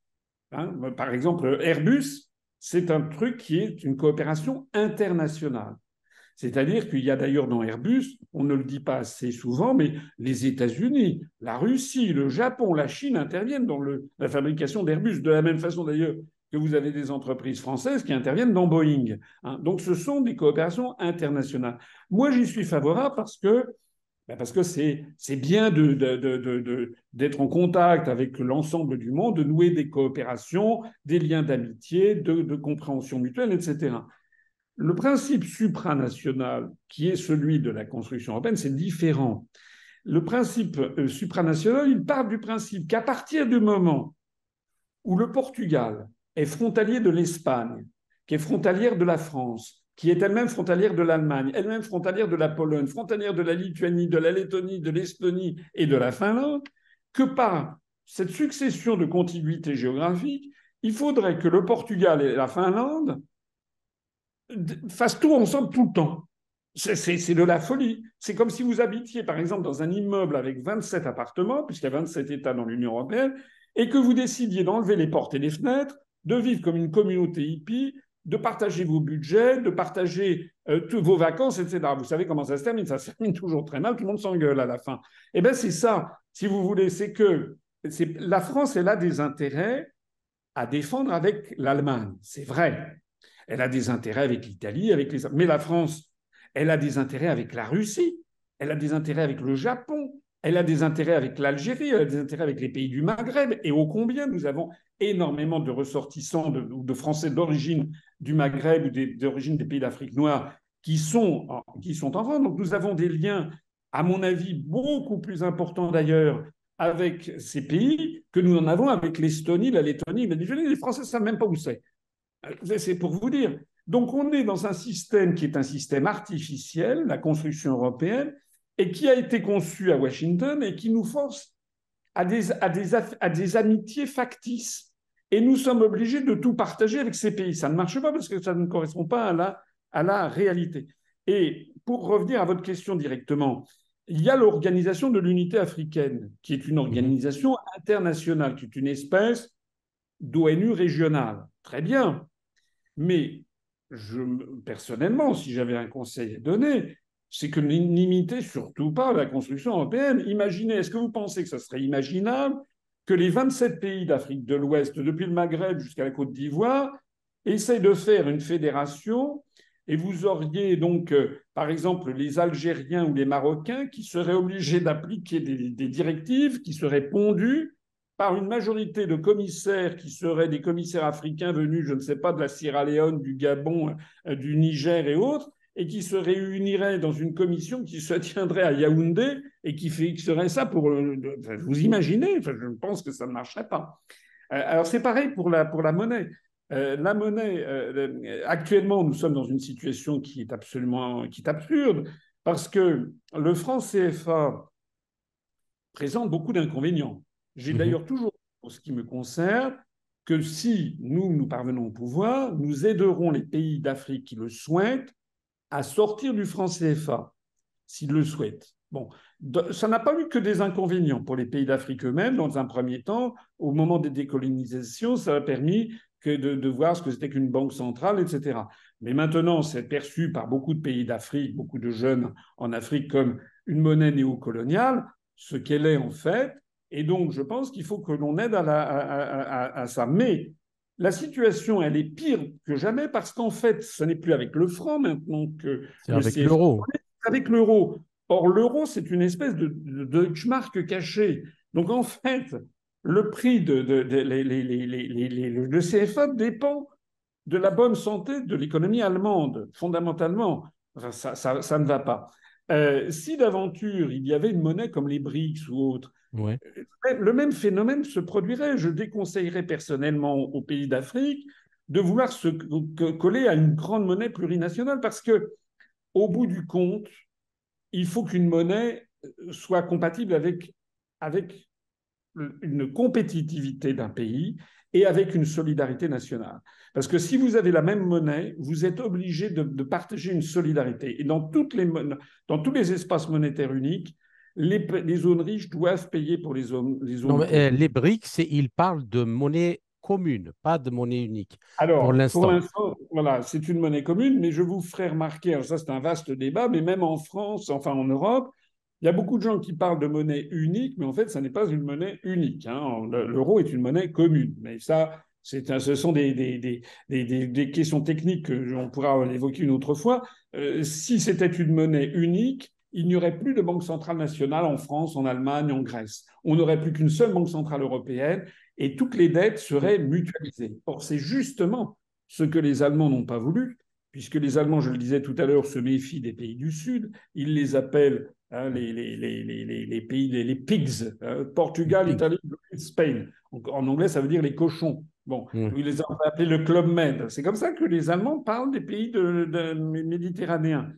Hein, par exemple, Airbus, c'est un truc qui est une coopération internationale. C'est-à-dire qu'il y a d'ailleurs dans Airbus, on ne le dit pas assez souvent, mais les États-Unis, la Russie, le Japon, la Chine interviennent dans la fabrication d'Airbus, de la même façon d'ailleurs que vous avez des entreprises françaises qui interviennent dans Boeing. Hein. Donc, ce sont des coopérations internationales. Moi, j'y suis favorable parce que c'est bien d'être en contact avec l'ensemble du monde, de nouer des coopérations, des liens d'amitié, de compréhension mutuelle, etc. Le principe supranational, qui est celui de la construction européenne, c'est différent. Le principe supranational, il part du principe qu'à partir du moment où le Portugal est frontalier de l'Espagne, qui est frontalière de la France, qui est elle-même frontalière de l'Allemagne, elle-même frontalière de la Pologne, frontalière de la Lituanie, de la Lettonie, de l'Estonie et de la Finlande, que par cette succession de contiguïtés géographiques, il faudrait que le Portugal et la Finlande fassent tout ensemble tout le temps. C'est de la folie. C'est comme si vous habitiez, par exemple, dans un immeuble avec 27 appartements, puisqu'il y a 27 États dans l'Union européenne, et que vous décidiez d'enlever les portes et les fenêtres, de vivre comme une communauté hippie, de partager vos budgets, de partager toutes vos vacances, etc. Vous savez comment ça se termine? Ça se termine toujours très mal, tout le monde s'engueule à la fin. Eh bien, c'est ça, si vous voulez, c'est que la France, elle a des intérêts à défendre avec l'Allemagne, c'est vrai. Elle a des intérêts avec l'Italie, mais la France, elle a des intérêts avec la Russie, elle a des intérêts avec le Japon, elle a des intérêts avec l'Algérie, elle a des intérêts avec les pays du Maghreb. Et ô combien nous avons énormément de ressortissants de Français d'origine du Maghreb ou d'origine des pays d'Afrique noire qui sont en France. Donc nous avons des liens, à mon avis, beaucoup plus importants d'ailleurs avec ces pays que nous en avons avec l'Estonie, la Lettonie. Mais les Français ne savent même pas où c'est. C'est pour vous dire. Donc on est dans un système qui est un système artificiel, la construction européenne, et qui a été conçu à Washington et qui nous force à des amitiés factices. Et nous sommes obligés de tout partager avec ces pays. Ça ne marche pas parce que ça ne correspond pas à la réalité. Et pour revenir à votre question directement, il y a l'Organisation de l'Unité africaine, qui est une organisation internationale, qui est une espèce d'ONU régionale. Très bien. Mais personnellement, si j'avais un conseil à donner, c'est que n'imitez surtout pas la construction européenne. Imaginez, est-ce que vous pensez que ce serait imaginable que les 27 pays d'Afrique de l'Ouest, depuis le Maghreb jusqu'à la Côte d'Ivoire, essayent de faire une fédération et vous auriez donc, par exemple, les Algériens ou les Marocains qui seraient obligés d'appliquer des directives qui seraient pondues par une majorité de commissaires qui seraient des commissaires africains venus, je ne sais pas, de la Sierra Leone, du Gabon, du Niger et autres, et qui se réuniraient dans une commission qui se tiendrait à Yaoundé et qui ferait ça pour... Vous imaginez? Enfin, je pense que ça ne marcherait pas. Alors c'est pareil pour la monnaie. La monnaie, actuellement, nous sommes dans une situation qui est absurde, parce que le franc CFA présente beaucoup d'inconvénients. J'ai d'ailleurs toujours, pour ce qui me concerne, que si nous parvenons au pouvoir, nous aiderons les pays d'Afrique qui le souhaitent à sortir du franc CFA, s'ils le souhaitent. Bon, ça n'a pas eu que des inconvénients pour les pays d'Afrique eux-mêmes. Dans un premier temps, au moment des décolonisations, ça a permis de voir ce que c'était qu'une banque centrale, etc. Mais maintenant, c'est perçu par beaucoup de pays d'Afrique, beaucoup de jeunes en Afrique, comme une monnaie néocoloniale, ce qu'elle est en fait. Et donc, je pense qu'il faut que l'on aide à ça. Mais la situation, elle est pire que jamais parce qu'en fait, ce n'est plus avec le franc maintenant que c'est le avec CFA, l'euro. c'est avec l'euro. Or, l'euro, c'est une espèce de Deutschmark caché. Donc, en fait, le prix le CFA dépend de la bonne santé de l'économie allemande, fondamentalement. Enfin, ça ne va pas. Si d'aventure il y avait une monnaie comme les BRICS ou autres, Ouais. le même phénomène se produirait. Je déconseillerais personnellement aux pays d'Afrique de vouloir se coller à une grande monnaie plurinationale parce que, au bout du compte, il faut qu'une monnaie soit compatible avec une compétitivité d'un pays et avec une solidarité nationale. Parce que si vous avez la même monnaie, vous êtes obligé de partager une solidarité. Et dans tous les espaces monétaires uniques, les zones riches doivent payer pour les zones Non, mais, pauvres. les BRICS, ils parlent de monnaie commune, pas de monnaie unique, pour Alors, pour l'instant. l'instant, voilà, c'est une monnaie commune, mais je vous ferai remarquer, alors ça c'est un vaste débat, mais même en France, enfin en Europe, il y a beaucoup de gens qui parlent de monnaie unique, mais en fait, ça n'est pas une monnaie unique. Hein. L'euro est une monnaie commune, mais ça, Ce sont des questions techniques qu'on pourra évoquer une autre fois. Si c'était une monnaie unique, il n'y aurait plus de banque centrale nationale en France, en Allemagne, en Grèce. On n'aurait plus qu'une seule banque centrale européenne et toutes les dettes seraient mutualisées. Or, c'est justement ce que les Allemands n'ont pas voulu, puisque les Allemands, je le disais tout à l'heure, se méfient des pays du Sud. Ils les appellent les pays, les pigs, Portugal, Italie, Spain. En anglais, ça veut dire les cochons. Bon, ils les ont appelés le Club Med. C'est comme ça que les Allemands parlent des pays méditerranéens.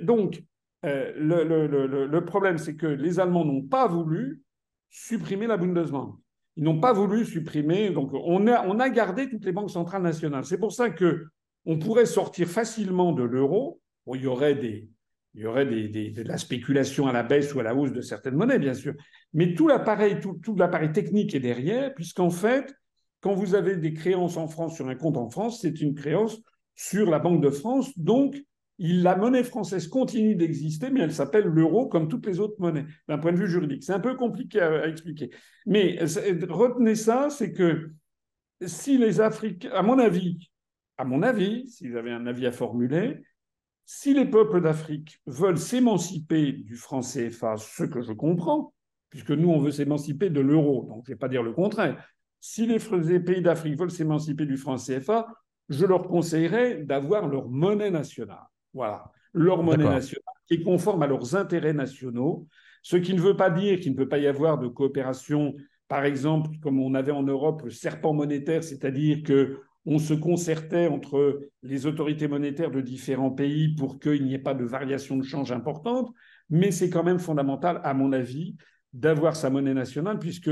Donc, le problème, c'est que les Allemands n'ont pas voulu supprimer la Bundesbank. Ils n'ont pas voulu supprimer. Donc, on a gardé toutes les banques centrales nationales. C'est pour ça que on pourrait sortir facilement de l'euro. Bon, il y aurait de la spéculation à la baisse ou à la hausse de certaines monnaies, bien sûr. Mais tout l'appareil technique est derrière, puisqu'en fait, quand vous avez des créances en France sur un compte en France, c'est une créance sur la Banque de France. Donc, la monnaie française continue d'exister, mais elle s'appelle l'euro comme toutes les autres monnaies, d'un point de vue juridique. C'est un peu compliqué à expliquer. Mais retenez ça, c'est que si les Africains, à mon avis, si vous avez un avis à formuler, si les peuples d'Afrique veulent s'émanciper du franc CFA, ce que je comprends, puisque nous, on veut s'émanciper de l'euro, donc je ne vais pas dire le contraire, si les pays d'Afrique veulent s'émanciper du franc CFA, je leur conseillerais d'avoir leur monnaie nationale. Voilà, leur monnaie nationale qui est conforme à leurs intérêts nationaux, ce qui ne veut pas dire qu'il ne peut pas y avoir de coopération, par exemple, comme on avait en Europe le serpent monétaire, c'est-à-dire que on se concertait entre les autorités monétaires de différents pays pour qu'il n'y ait pas de variation de change importante, mais c'est quand même fondamental, à mon avis, d'avoir sa monnaie nationale, puisque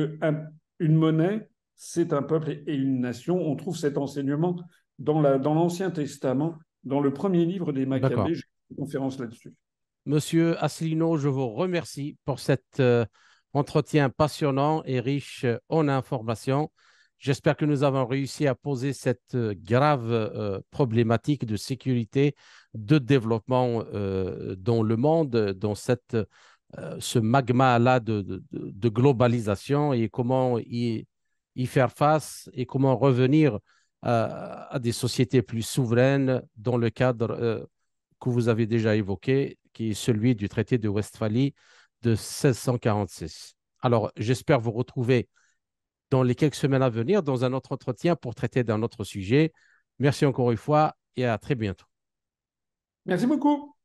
une monnaie, c'est un peuple et une nation. On trouve cet enseignement dans l'Ancien Testament, dans le premier livre des Maccabées. J'ai fait une conférence là-dessus. Monsieur Asselineau, je vous remercie pour cet entretien passionnant et riche en informations. J'espère que nous avons réussi à poser cette grave problématique de sécurité, de développement dans le monde, dans ce magma-là de globalisation et comment y faire face et comment revenir à des sociétés plus souveraines dans le cadre que vous avez déjà évoqué, qui est celui du traité de Westphalie de 1646. Alors, j'espère vous retrouver dans les quelques semaines à venir dans un autre entretien pour traiter d'un autre sujet. Merci encore une fois et à très bientôt. Merci beaucoup.